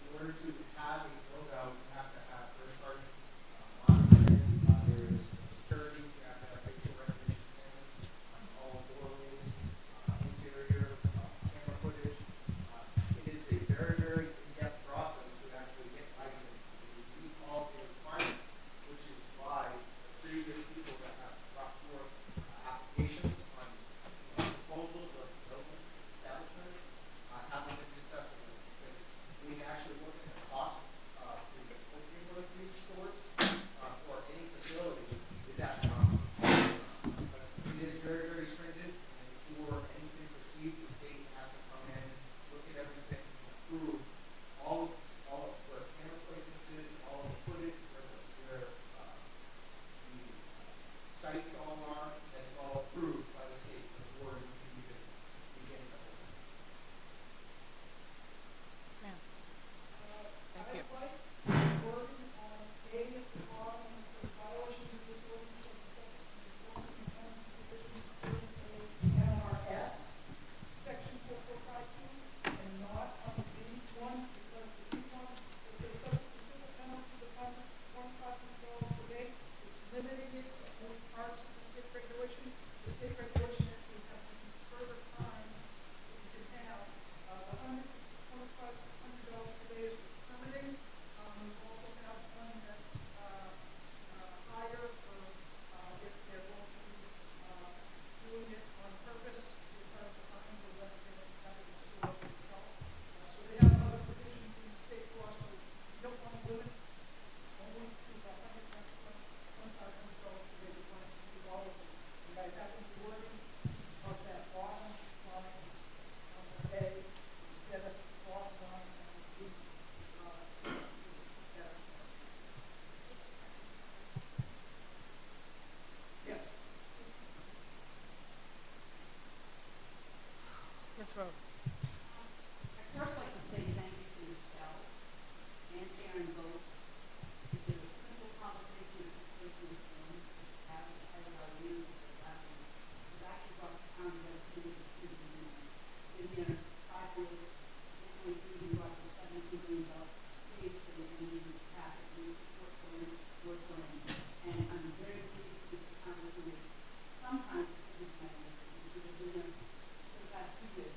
In order to have a build-out, you have to have first-party monitoring. There is security. You have to have facial recognition cameras on all doorways, interior, camera footage. It is a very, very in-depth process to actually get licensed. You meet all the requirements, which is why the previous people that have brought forth applications on proposals of development establishments haven't been successful because we actually look at the cost to opening one of these stores or any facility is astronomical. It is very, very stringent, and before anything proceeds, the state has to come in, look at everything, approve all of where camera placement is, all of the footage, where the sites all are, and it's all approved by the state before you can even begin to open. Ma'am. Thank you. Wording on A at the bottom, it says violations of this ordinance of the NRS, section 4452, and not on the B1, because the B1, it says subject to civil penalty to the conduct of $1,000 per day. It's limiting it to only parts of the state regulation. The state regulation actually has to be further times that you can have. The $125 per day is for permitting. We also have one that's higher for if they're going to be doing it on purpose because the fines are less than having the store itself. So they have other provisions in the state law, so you don't want to limit only to the $125 per day. You want to do all of them. You guys have the wording of that bottom line on the A instead of the bottom line on the B. Yes. Yes, Rose. I'd first like to say thank you to Michelle and Karen both. We did a simple conversation at the first in this room, having to have our views of the last one. It actually brought the town together to the city of New York. Been here 5 years, only we brought the $17 million case for the enemy capacity, work for him. And I'm very pleased with the town to make sometimes decisions like this. Because we've been here for the past 2 years.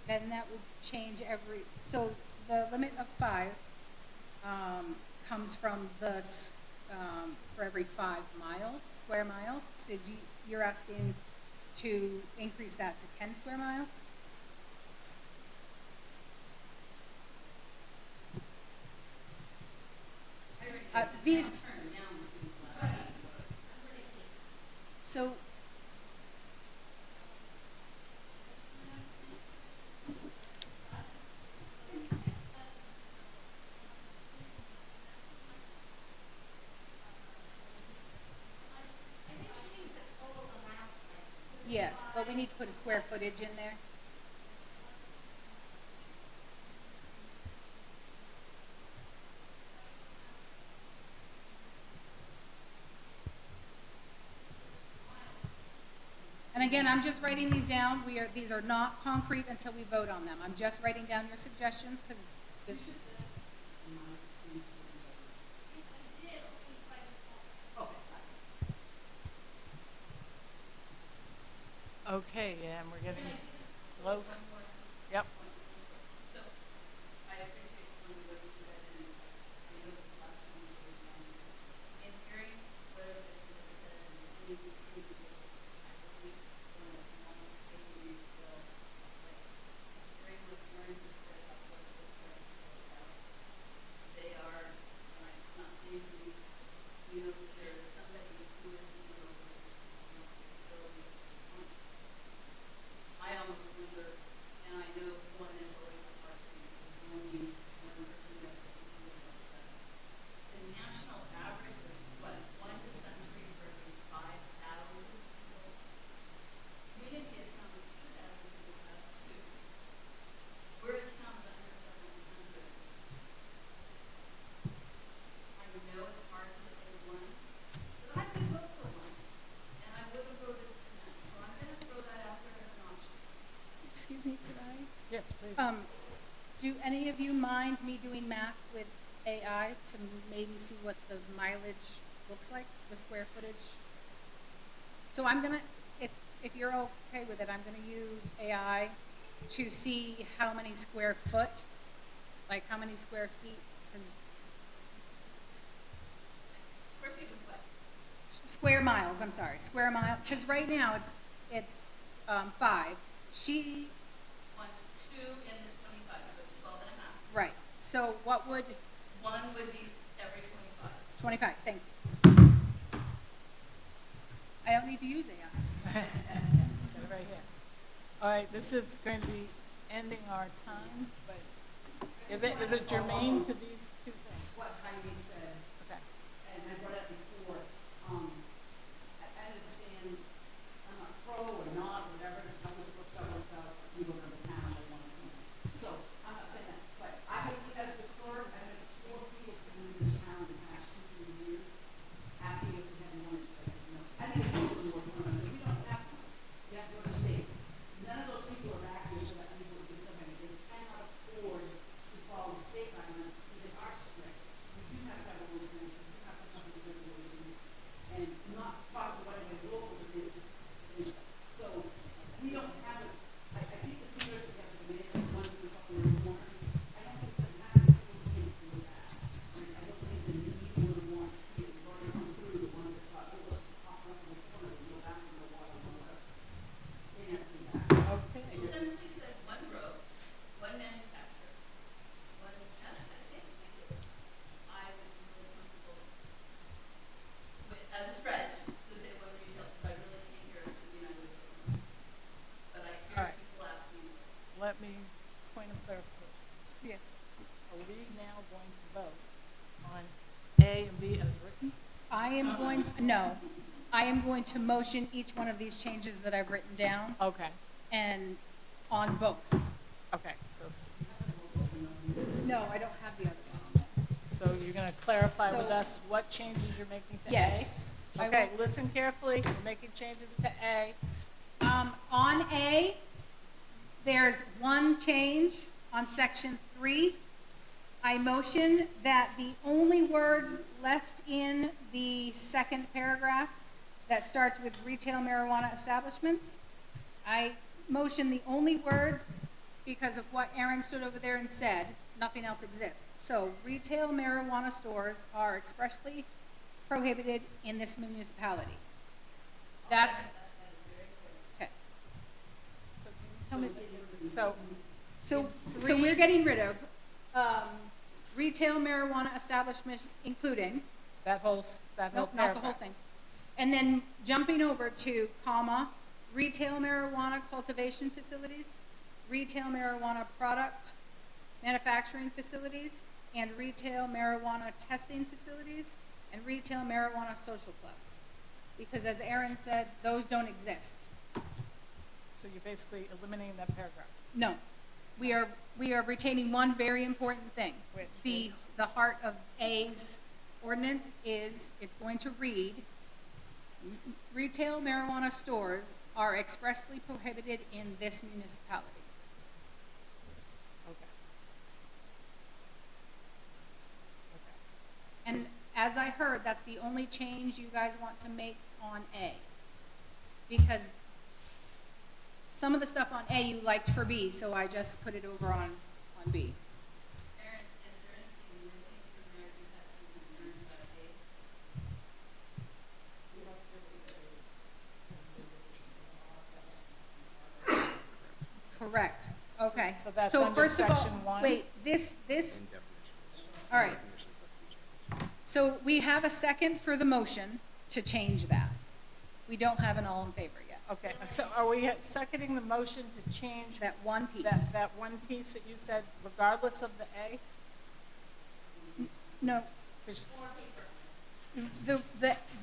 then that would change so the limit of 5 comes from for every 5 square miles. So you're asking to increase that to 10 square miles? These, so yes, but we need to put a square footage in there. And again, I'm just writing these down. These are not concrete until we vote on them. I'm just writing down your suggestions because this. Okay, and we're getting close. Yep. Excuse me, could I? Yes, please. Do any of you mind me doing math with AI to maybe see what the mileage looks like, the square footage? So I'm gonna, if you're okay with it, I'm gonna use AI to see how many square foot, like how many square feet. Square miles, I'm sorry, square mile, because right now it's 5. She Wants 2 and the 25, so it's 12 and a half. right. So what would 1 would be every 25. 25? Thank you. I don't need to use AI. Got it right here. All right, this is going to be ending our time, but is it germane to these 2 things? What Heidi said, Okay. and I brought up before, I understand I'm not pro or not, whatever, I was booked out myself, people in the town, they want to come. So, I'm not saying that, but I have, as the clerk, I have 4 people come into this town in the past 2-3 years, asking if we have one, I said no. I think it's more than one, I said, we don't have one, you have to go to state. None of those people are active, so that people would do something, they cannot afford to follow the state guidelines, because they are strict. You do have to have a ordinance, you do have to have something to do with it, and not talk about it in local, so we don't have it. I think the two years we have to make it one to couple of more. I don't think that having schools can do that. I don't think the need or the want to is going to come through the ones that thought, oh, let's pop up in the corner and go back in the water. They never do that. Okay. It essentially said 1 road, 1 manufacturer, 1 test, I think. I would be really comfortable with, as a stretch, to say 1 retail, because I really can't hear it to be United. But I hear All right. people asking. Let me point of clarification. Yes. Are we now going to vote on A and B as written? I am going to motion each one of these changes that I've written down Okay. and on both. Okay. No, I don't have the other one. So you're going to clarify with So- us what changes you're making to Yes. A? I Okay. will. Listen carefully. We're making changes to A. On A, there's 1 change on section 3. I motion that the only words left in the second paragraph that starts with retail marijuana establishments, I motion the only words because of what Aaron stood over there and said, nothing else exists. So retail marijuana stores are expressly prohibited in this municipality. That's, okay. So can you tell me, So we're getting rid of retail marijuana establishments, including, that whole nope, paragraph. not the whole thing. And then jumping over to comma, retail marijuana cultivation facilities, retail marijuana product manufacturing facilities, and retail marijuana testing facilities, and retail marijuana social clubs. Because as Aaron said, those don't exist. So you're basically eliminating that paragraph. No, we are retaining one very important thing. Which? The heart of A's ordinance is, it's going to read, retail marijuana stores are expressly prohibited in this municipality. Okay. And as I heard, that's the only change you guys want to make on A. Because some of the stuff on A you liked for B, so I just put it over on B. Aaron, is there anything missing from there? You had some concerns about A. Correct. Okay. So that's under first of all, section 1? wait, this, all right. So we have a second for the motion to change that. We don't have an all in favor yet. Okay, so are we seconding the motion to change That one piece. that one piece that you said, regardless of the A? No, 'Cause-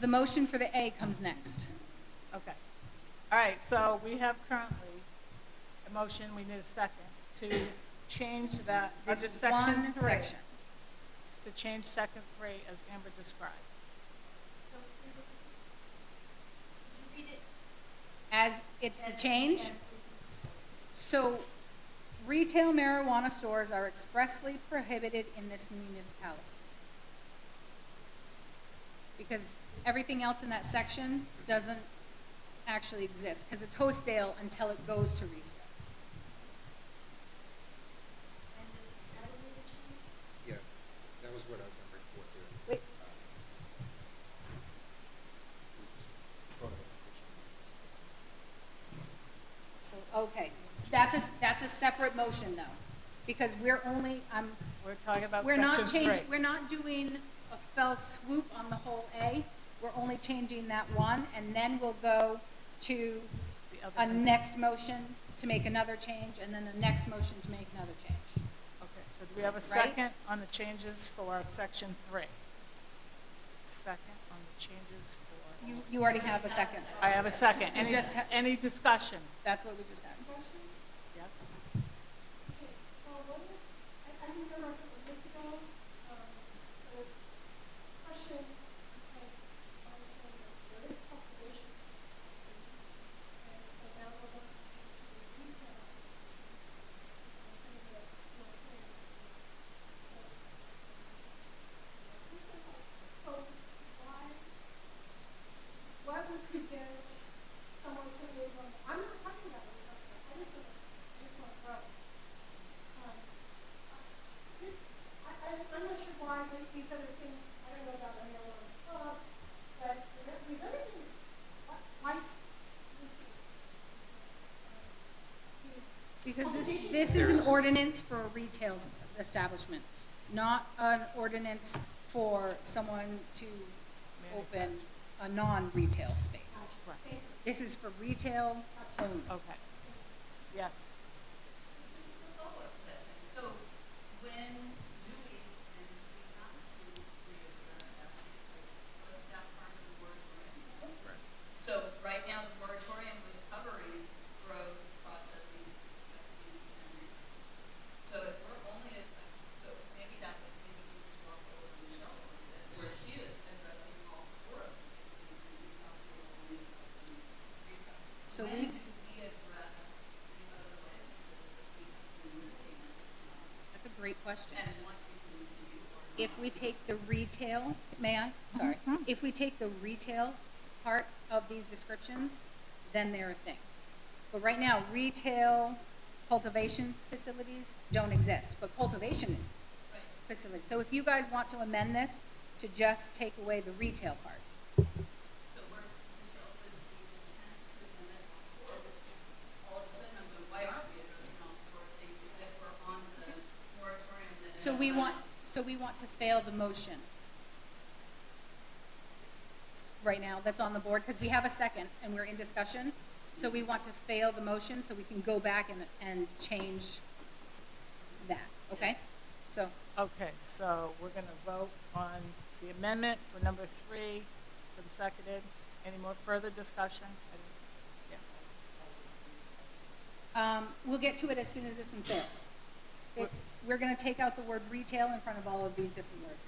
the motion for the A comes next. Okay. All right, so we have currently a motion, we need a second, to change that, under This section one 3. section. To change section 3 as Amber described. Did you read it? As it's the change. So retail marijuana stores are expressly prohibited in this municipality. Because everything else in that section doesn't actually exist, because it's wholesale until it goes to resale. Yeah, that was what I was going to bring forth too. Wait. Okay, that's a separate motion though, because we're only, We're talking about we're section not 3. changing, we're not doing a fell swoop on the whole A. We're only changing that one, and then we'll go to The other a thing. next motion to make another change, and then a next motion to make another change. Okay, so do we have a Right? second on the changes for section 3? Second on the changes for... You already have a second. I have a second. You just Any discussion? That's what we just had. Yes? Okay, so what is, I remember a couple of weeks ago, there was a question, because I was saying that there is population. And so now we're looking to the retail. So why would prevent someone putting it on, I'm not talking about it, I just want to grow. I'm not sure why these other things, I don't know about the marijuana club, but we've other things, like, Because this is an ordinance for a retail establishment, not an ordinance for someone to open a non-retail space. Right. This is for retail only. Okay. Yes. So when do we, and we have to readdress that, because wasn't that part of the moratorium? Right. So right now, the moratorium was covering growth, processing, testing, and research. So if we're only, so maybe that was, maybe we just walk over to Michelle a little bit, where she is addressing all four of these things, and we talked to only retail. So When we, do we address the other licenses that we have been looking at this month? that's a great question. And want to continue or not? If we take the retail, may I? Sorry. If we take the retail part of these descriptions, then they're a thing. But right now, retail cultivation facilities don't exist, but cultivation facilities. So if you guys want to amend this to just take away the retail part. So we're, Michelle, was the intent to amend all four, which all of a sudden I'm going, why aren't we addressing all four things that were on the moratorium that? So we want to fail the motion right now that's on the board, because we have a second and we're in discussion. So we want to fail the motion so we can go back and change that, okay? So, Okay, so we're going to vote on the amendment for number 3. It's been seconded. Any more further discussion? Yeah. we'll get to it as soon as this one fails. We're going to take out the word retail in front of all of these different words.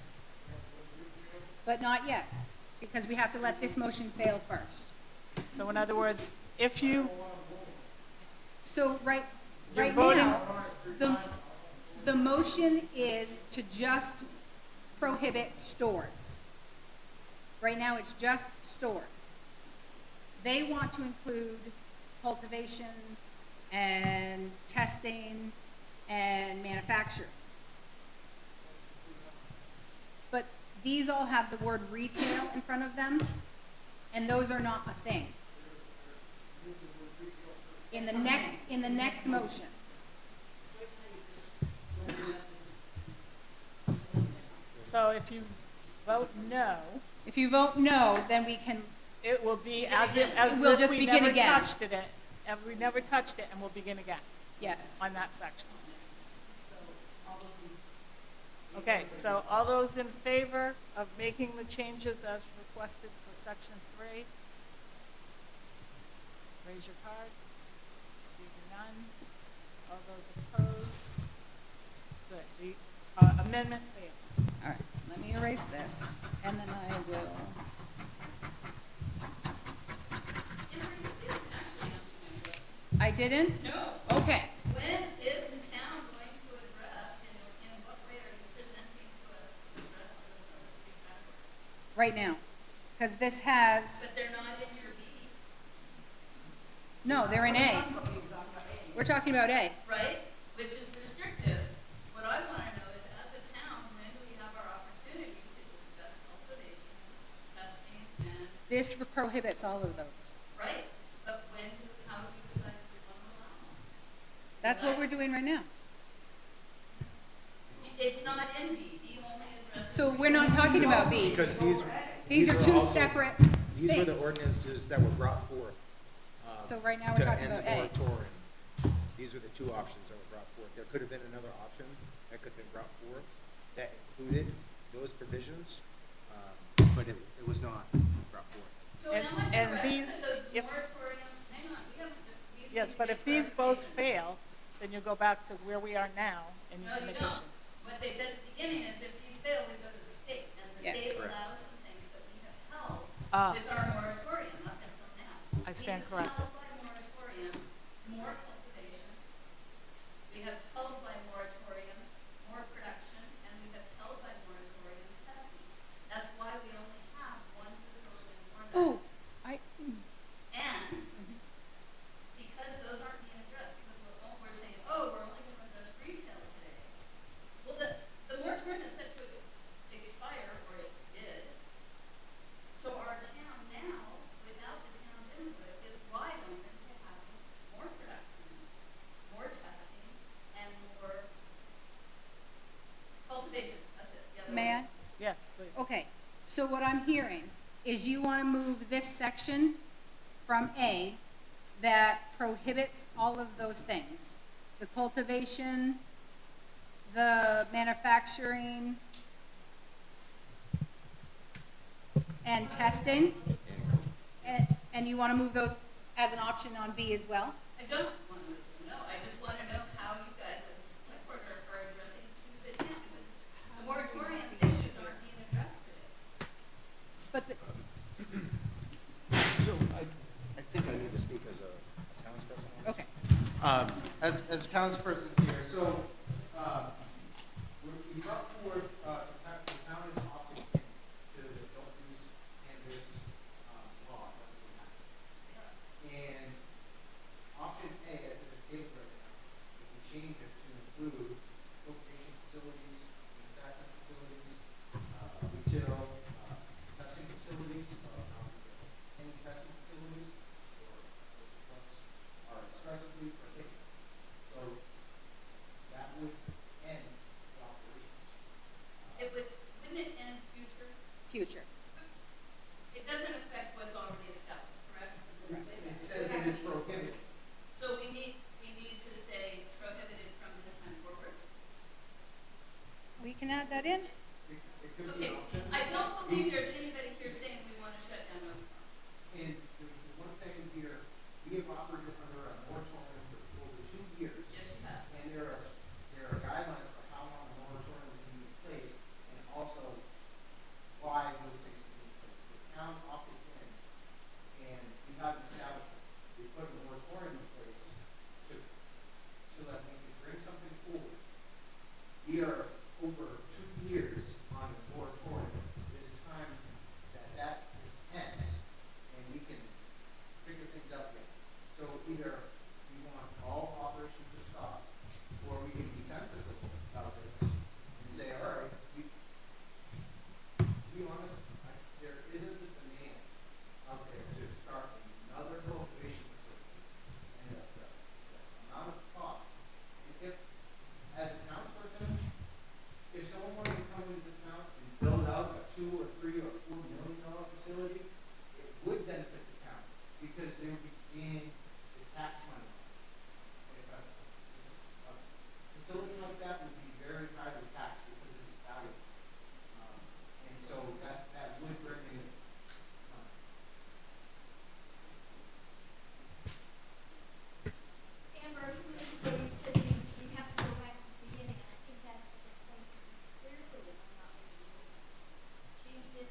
But not yet, because we have to let this motion fail first. So in other words, if you, So right voting- now, the motion is to just prohibit stores. Right now, it's just stores. They want to include cultivation and testing and manufacturing. But these all have the word retail in front of them, and those are not a thing. In the next motion. so if you vote no, If you vote no, then we can, it will be as if will just we begin never again. touched it, and we never touched it, and we'll begin again yes. on that section. Okay, so all those in favor of making the changes as requested for section 3, raise your card. Seeing none. All those opposed? Good. The amendment fails. All right, let me erase this, and then I will. I didn't? No. Okay. When is the town going to address, and in what way are you presenting to us to address those other three categories? Right now, because this has, But they're not in your B. no, they're in A. We're talking about A. Right? Which is restrictive. What I want to know is, as a town, when do we have our opportunity to discuss cultivation, testing, and, This prohibits all of those. right? But how do we decide if we want to allow them? That's what we're doing right now. It's not in B. B only addresses. So we're not talking about B. Because These are were two also- separate These were the things. ordinances that were brought forth. So right now we're talking about To A. end the moratorium. These were the two options that were brought forth. There could have been another option that could have been brought forth that included those provisions, but it was not brought forth. So And- am I and correct these- that the if- moratorium, hang on, we haven't. Yes, but if these both fail, then you go back to where we are now, and you No, can you make don't. a What they said at the beginning is if these fail, we go to the state, and the Yes. state Correct. allows some things that we have held Ah. with our moratorium up until now. I stand We corrected. have held by moratorium more cultivation. We have held by moratorium more production, and we have held by moratorium testing. That's why we only have one facility for that. Oh, And because those aren't being addressed, because we're saying, oh, we're only going to address retail today. Well, the moratorium is set to expire, or it did. So our town now, without the town's input, is wide open to having more production, more testing, and more cultivation. That's it. The other may I? one. Yes, please. Okay, so what I'm hearing is you want to move this section from A that prohibits all of those things. The cultivation, the manufacturing, and testing. And you want to move those as an option on B as well? I don't want to know. I just want to know how you guys, as a select board, are addressing to the town. The moratorium issues aren't being addressed today. But the, So I think I need to speak as a townsperson. okay. As a townsperson here, so we brought forward, the town is opting into the adult use cannabis law that we have. And option A, as it is stated right now, we can add that in. Okay, I don't believe there's anybody here saying we want to shut down Nova Farm. And the one thing here, we have operated under a moratorium for over 2 years. Yes, you have. And there are guidelines for how long a moratorium can be in place, and also why those things can be in place. The town opted in, and we haven't established it. We put a moratorium in place so that we can bring something forward. We are over 2 years on the moratorium. It is time that ends, and we can figure things out again. So either we want all operations to stop, or we can be sensitive about this and say, all right, to be honest, there isn't a demand out there to start another cultivation facility. And the amount of cost, if, as a townsperson, if someone wanted to come into this town and build out a $2 or $3 or $4 million facility, it would benefit the town because they would be gaining the tax money. If a facility like that would be very highly taxed because of its value. And so that would bring in money. Amber, a few minutes ago you said you have to go back to the beginning, and I think that's what this point clearly is. I'm not making change the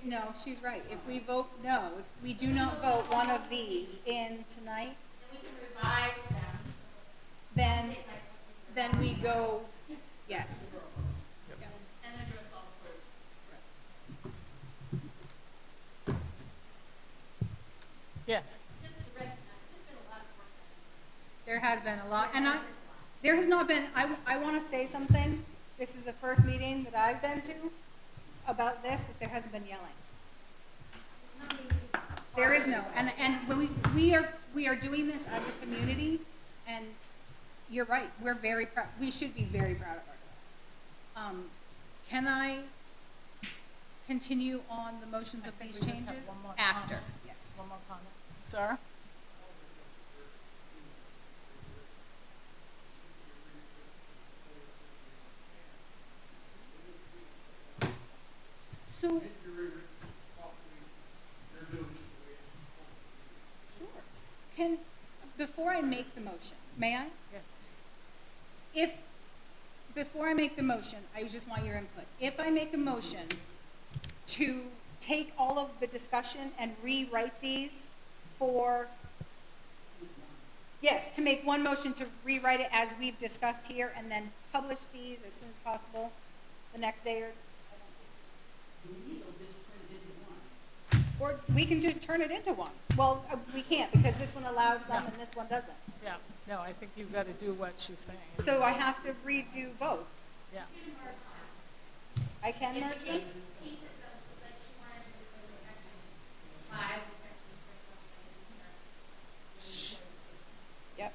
No, she's right. If we vote no, if we do not vote one of these in tonight, Then we can revise them. then we go, yes. Yeah. And address all the Yes. just to recognize, there's been a lot of work done. There has been a lot, and there has not been, I want to say something. This is the first meeting that I've been to about this, that there hasn't been yelling. There is no, and when we are doing this as a community, and you're right, we're very proud, we should be very proud of ourselves. Can I continue on the motions of these changes? After, yes. One more comment. Sir? So, sure. Before I make the motion, may I? Yes. Before I make the motion, I just want your input. If I make a motion to take all of the discussion and rewrite these yes, to make one motion to rewrite it as we've discussed here and then publish these as soon as possible the next day or we can just turn it into one. Well, we can't because this one allows some and this one doesn't. Yeah. No, I think you've got to do what she's saying. So I have to redo both. Yeah. I can merge them? Yep.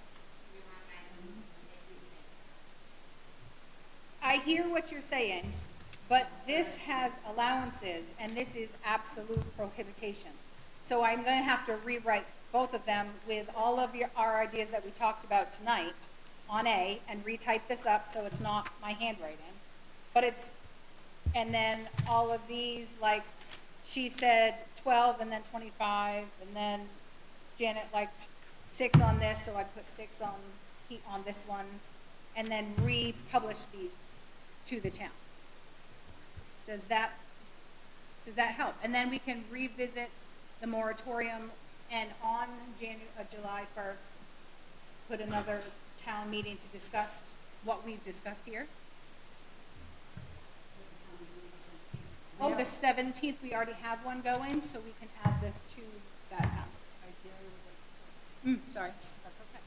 I hear what you're saying, but this has allowances, and this is absolute prohibition. So I'm going to have to rewrite both of them with all of our ideas that we talked about tonight on A, and retype this up so it's not my handwriting. But and then all of these, like she said 12 and then 25, and then Janet liked 6 on this, so I'd put 6 on this one, and then republish these to the town. Does that help? And then we can revisit the moratorium, and on July 1st, put another town meeting to discuss what we've discussed here. Oh, the 17th, we already have one going, so we can add this to that time. Sorry, that's okay.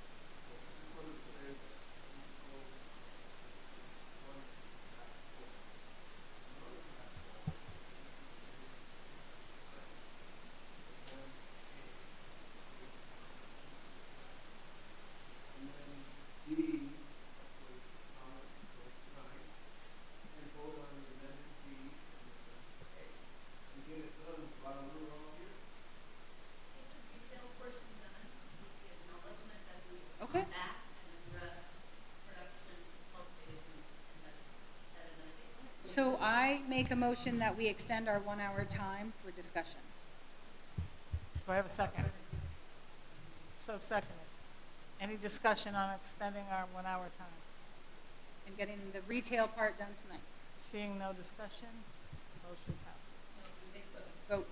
Okay. So I make a motion that we extend our 1-hour time for discussion. Do I have a second? So seconded. Any discussion on extending our 1-hour time? And getting the retail part done tonight. Seeing no discussion, motion passed. Vote.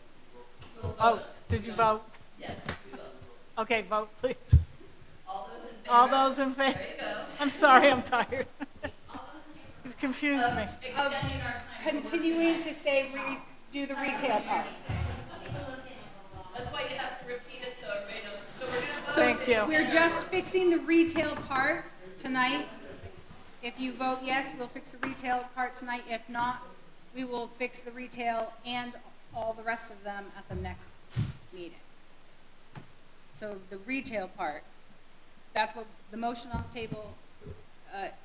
Oh, did you vote? Yes, we will. Okay, vote, please. All those in favor? All those in favor? There you go. I'm sorry, I'm tired. You confused me. Extending our time. Continuing to say do the retail part. That's why you have to repeat it so everybody knows. So we're going to vote. Thank you. We're just fixing the retail part tonight. If you vote yes, we'll fix the retail part tonight. If not, we will fix the retail and all the rest of them at the next meeting. So the retail part, that's what the motion on the table,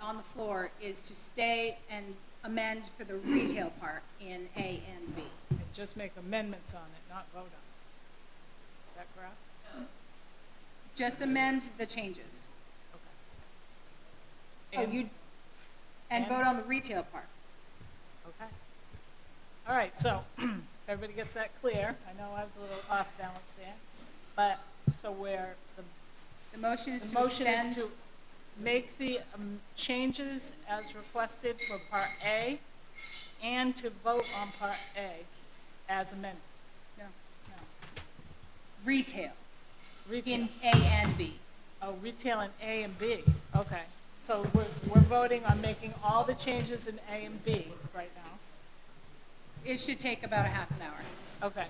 on the floor, is to stay and amend for the retail part in A and B. And just make amendments on it, not vote on it. Is that correct? Just amend the changes. Okay. And vote on the retail part. Okay. All right, so everybody gets that clear. I know I was a little off balance there. But, so where the motion is the to motion extend. is to make the changes as requested for Part A and to vote on Part A as as amended? No. No. Retail. Retail. In A and B. Oh, retail in A and B, okay. So we're voting on making all the changes in A and B right now. It should take about a half an hour. Okay.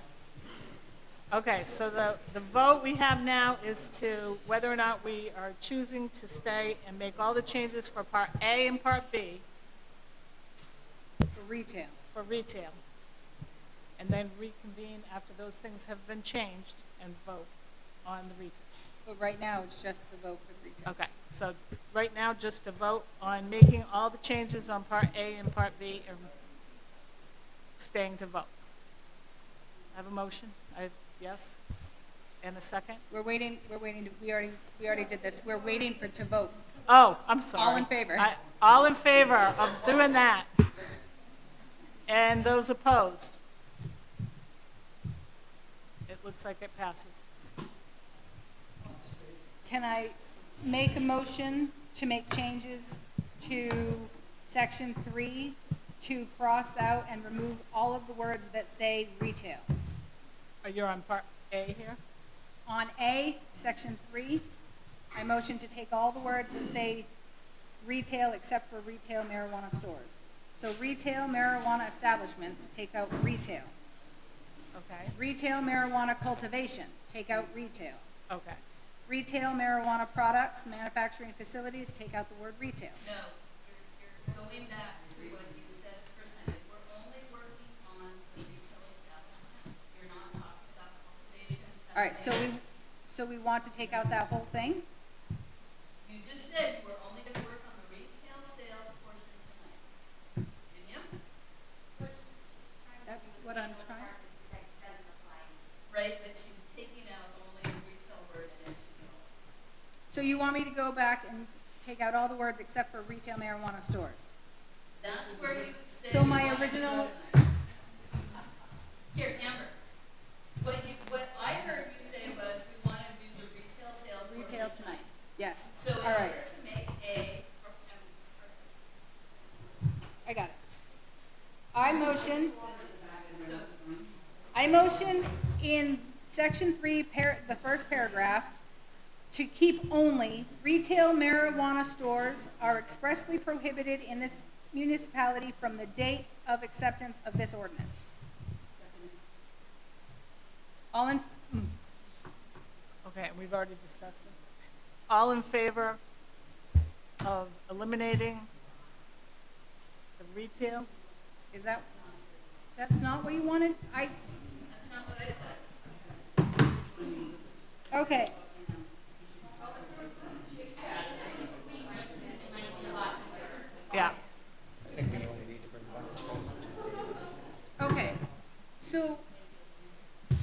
Okay, so the vote we have now is to whether or not we are choosing to stay and make all the changes for Part A and Part B For retail. for retail. And then reconvene after those things have been changed and vote on the retail. But right now, it's just the vote for retail. Okay, so right now, just to vote on making all the changes on Part A and Part B and staying to vote. I have a motion? Yes? And a second? We already did this. We're waiting to vote. Oh, I'm sorry. All in favor? All in favor of doing that? And those opposed? It looks like it passes. Can I make a motion to make changes to Section 3 to cross out and remove all of the words that say retail? Are you on Part A here? On A, Section 3, I motion to take all the words that say retail except for retail marijuana stores. So retail marijuana establishments, take out retail. Okay. Retail marijuana cultivation, take out retail. Okay. Retail marijuana products, manufacturing facilities, take out the word retail. No, you're going back to what you said the first time. We're only working on the retail establishment. You're not talking about cultivation. All right, so we want to take out that whole thing? You just said you were only going to work on the retail sales portion tonight. Didn't you? That's what I'm trying. Right, but she's taking out only the retail word and it should be all. So you want me to go back and take out all the words except for retail marijuana stores? That's where you said. So you my wanted to original. go tonight. Here, Amber. What I heard you say was we want to do the retail sales. Retail portion tonight, yes. So in All right, order to make a. I got it. I motion in Section 3, the first paragraph, to keep only retail marijuana stores are expressly prohibited in this municipality from the date of acceptance of this ordinance. All in, Okay, and we've already discussed it. All in favor of eliminating the retail? is that's not what you wanted? That's not what I said. Okay. Yeah. I think we only need to bring one proposal to Okay, so,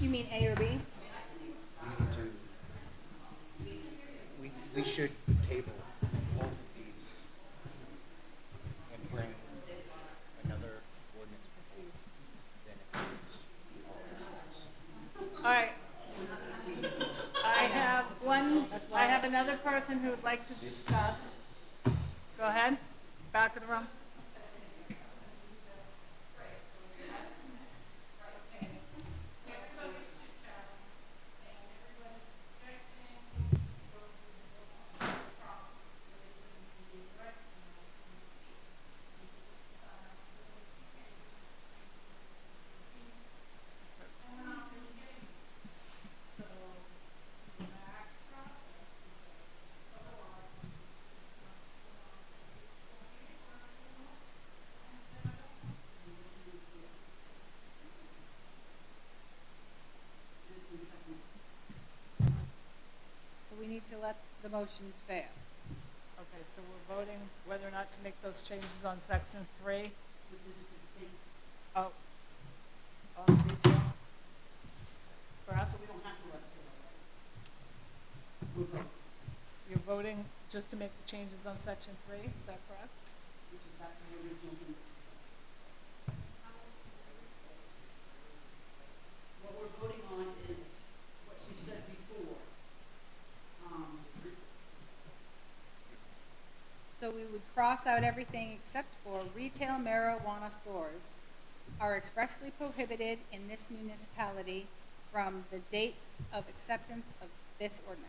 you mean A or B? we need to, we should table both of these and bring another ordinance proposal that includes all of this. All right. I have another person who would like to discuss. Go ahead, back of the room. So we need to let the motion fail. Okay, so we're voting whether or not to make those changes on Section 3. Oh, on retail. Perhaps we don't have to let it. You're voting just to make the changes on Section 3, is that correct? What we're voting on is what you said before. So we would cross out everything except for retail marijuana stores are expressly prohibited in this municipality from the date of acceptance of this ordinance.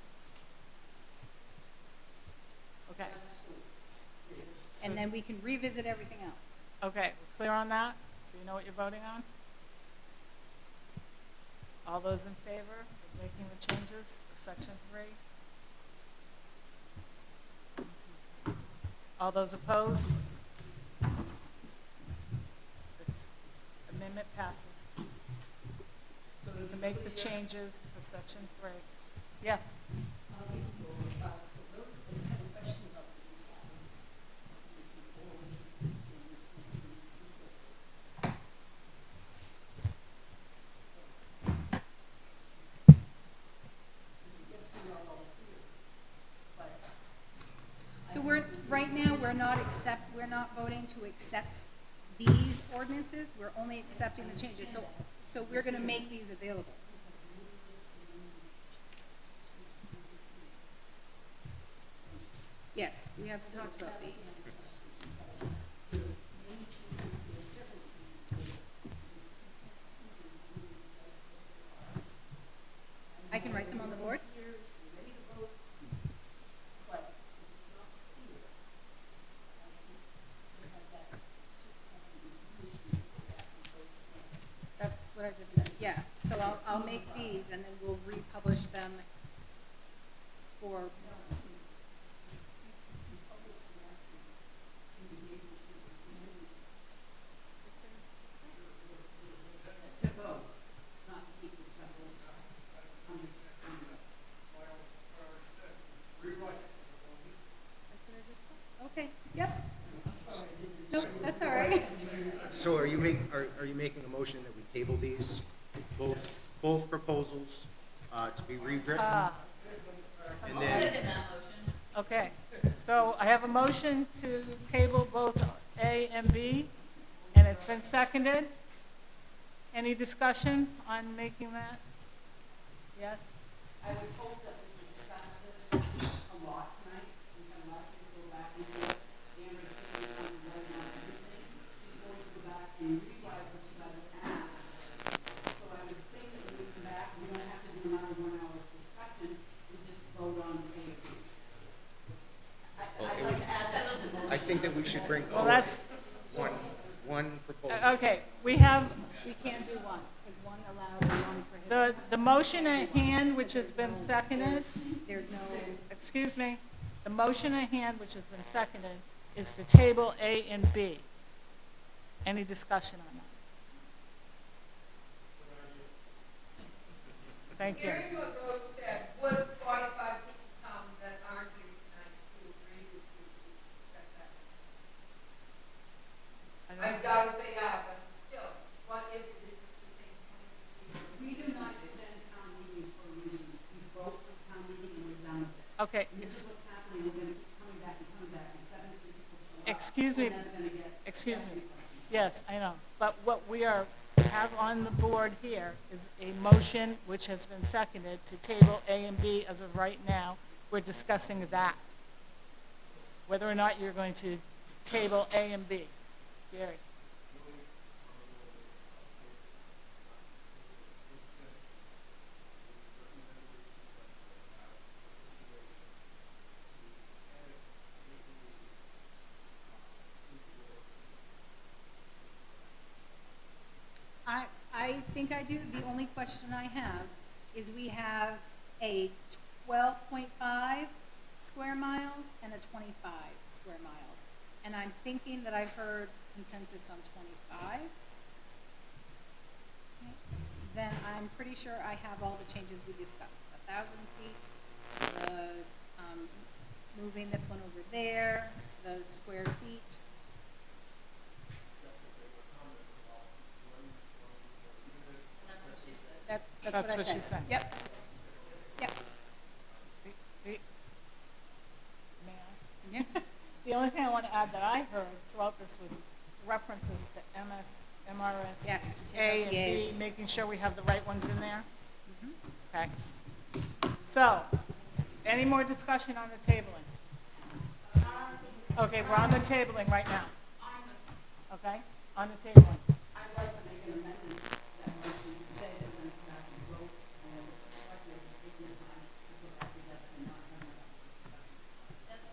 Okay. And then we can revisit everything else. Okay, we're clear on that? So you know what you're voting on? All those in favor of making the changes for section 3? 1, 2, 3. All those opposed? This amendment passes. So we can make the changes for section 3. Yes? So right now, we're not voting to accept these ordinances, we're only accepting the changes. So we're gonna make these available. Yes, we have talked about these. I can write them on the board. That's what I just said, yeah. So I'll make these and then we'll republish them for. To vote, not to keep discussing. Okay, yep. Nope, that's all right. So are you making a motion that we table these, both proposals, to be rewritten? And I'll then, second that motion. Okay, so I have a motion to table both A and B, and it's been seconded. Any discussion on making that? Yes? I would hope that we can discuss this a lot tonight. We can let things go back into it. Amber, she's going to write down everything. She's going to go back and rewrite what you guys have asked. So I would think that when we come back, we don't have to do another 1 hour discussion. We just vote on the A or B. I'd like to add that to the motion. I think that we should bring Well, forward that's, one proposal. okay, we have We can't do one, because one allows and one prohibits. the motion at hand, which has been seconded, There's no, excuse me, the motion at hand, which has been seconded, is to table A and B. Any discussion on that? Thank you. Hearing what Rose said, would 45 people come that aren't here tonight to agree with you to accept that? I doubt if they are, but still, what if it is the same point of procedure? We do not extend town meetings for a reason. We vote for town meeting and we're done with it. Okay, And this is what's happening. We're going to keep coming back and coming back. And 17 people show up. excuse me, We're never going to get excuse me. questions. Yes, I know, but what we have on the board here is a motion which has been seconded to table A and B as of right now. We're discussing that. Whether or not you're going to table A and B. Gary? I think I do. The only question I have is we have a 12.5 square miles and a 25 square miles. And I'm thinking that I've heard consensus on 25. Okay. Then I'm pretty sure I have all the changes we discussed. 1,000 feet, the moving this one over there, the square feet. That's what I said. Yep. Yep. May I? Yes. The only thing I want to add that I heard throughout this was references to MRS, Yes. A and Yes. B, making sure we have the right ones in there. Mhm. Okay. So, any more discussion on the tabling? Okay, we're on the tabling right now. Okay, on the tabling. I'd like to amending that motion to say that we're going to come back and vote, and the selectmen are taking the time to put that together and not run out of discussion.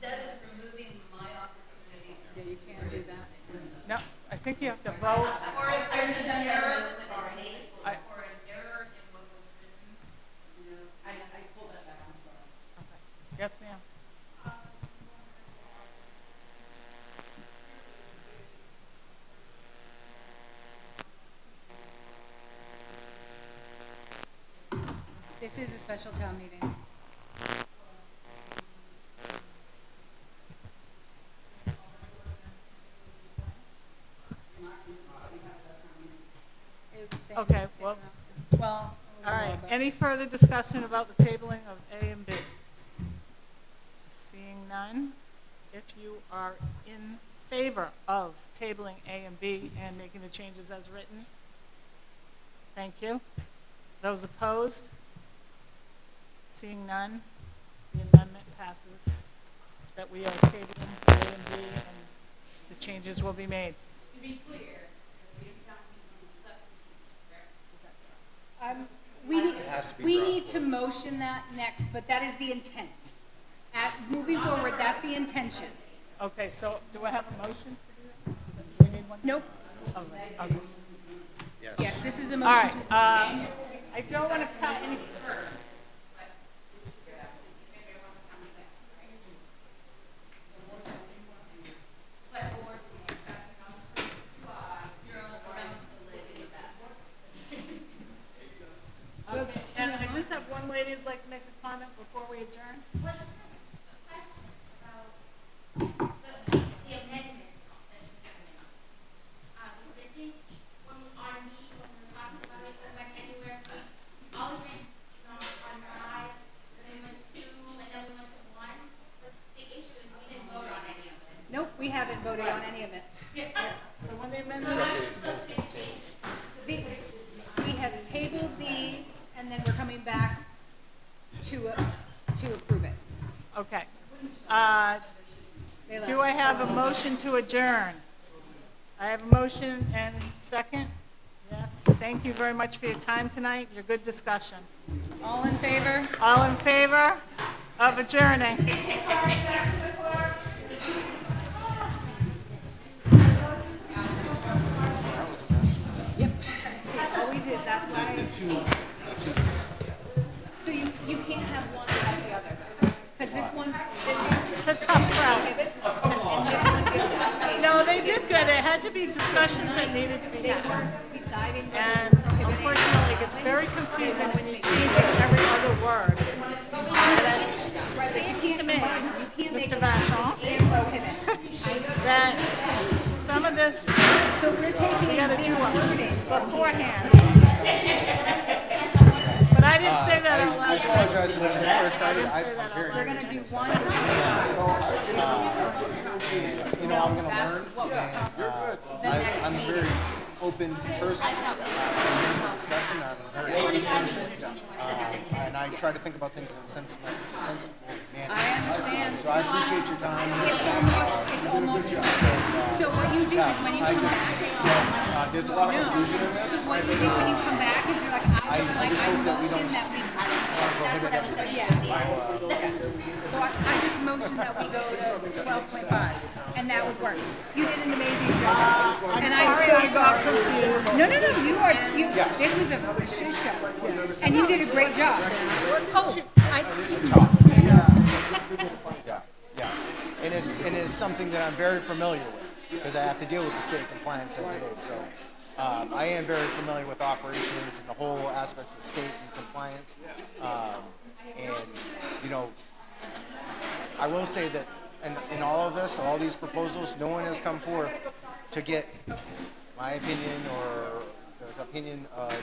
That is removing my opportunity. Yeah, you can't do that. No, I think you have to vote. Or if there's an error with the tape, I- or an error in what was written. I pulled that back, I'm sorry. Yes, ma'am. This is a special town meeting. It was the same- Okay, same well- amount. Well. All right, but- any further discussion about the tabling of A and B? Seeing none, if you are in favor of tabling A and B and making the changes as written, thank you. Those opposed? Seeing none, the amendment passes that we are tabling A and B and the changes will be made. To be clear, we don't substitute, correct? We need to motion that next, but that is the intent. Moving forward, that's the intention. Okay, so do I have a motion to do that? Do we need one? Nope. Oh, right, okay. Yes, this is a All motion right, to. I don't want to cut any. Okay, and I just have one lady who'd like to make a comment before we adjourn. What's the question about the amendments that you're doing? Because I think when we were talking about it, we went anywhere from all the way from on five, then we went to 2, and then we went to 1. But the issue is we didn't vote on any of it. Nope, we haven't voted on any of it. So when the amendment, We have tabled these, and then we're coming back to approve it. okay. They Do left. I have a motion to adjourn? I have a motion and second? Yes, thank you very much for your time tonight, your good discussion. All in favor? All in favor of adjourning? Yep. It always is, that's why. So you can't have one without the other, because this one It's a tough crowd. prohibits, and this one gives out. No, they did good. It had to be discussions that needed to be They had. weren't deciding whether And to prohibit it. unfortunately, it gets very confusing when you change every other word. Right, but you can't to me, combine, you can't make Mr. it Vachon, and prohibit. that some of this, So we're taking we gotta this do wording. beforehand. But I didn't say that out loud. I apologize when I first started. I didn't say that out very loud. We're gonna do one. I'm gonna learn. And, I'm a very open person. Discussion. I'm a very honest person. And I try to think about things in a sensible manner. I understand. So I appreciate your time. It's almost. So what you do is when you come back. There's a lot of confusion in this. So what you do when you come back is you're like, I just hope that we motion don't that we. prohibit everything. Yeah. So I just motioned that we go to 12.5, and that would work. You did an amazing job. And I'm sorry so I got confused. No, this was a shit show. And you did a great job. Oh, Yeah. And it's something that I'm very familiar with because I have to deal with the state compliance as it is. So I am very familiar with operations and the whole aspect of state and compliance. And you know, I will say that in all of this, all these proposals, no one has come forth to get my opinion or the opinion of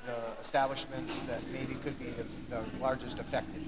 the establishments that maybe could be the largest affected.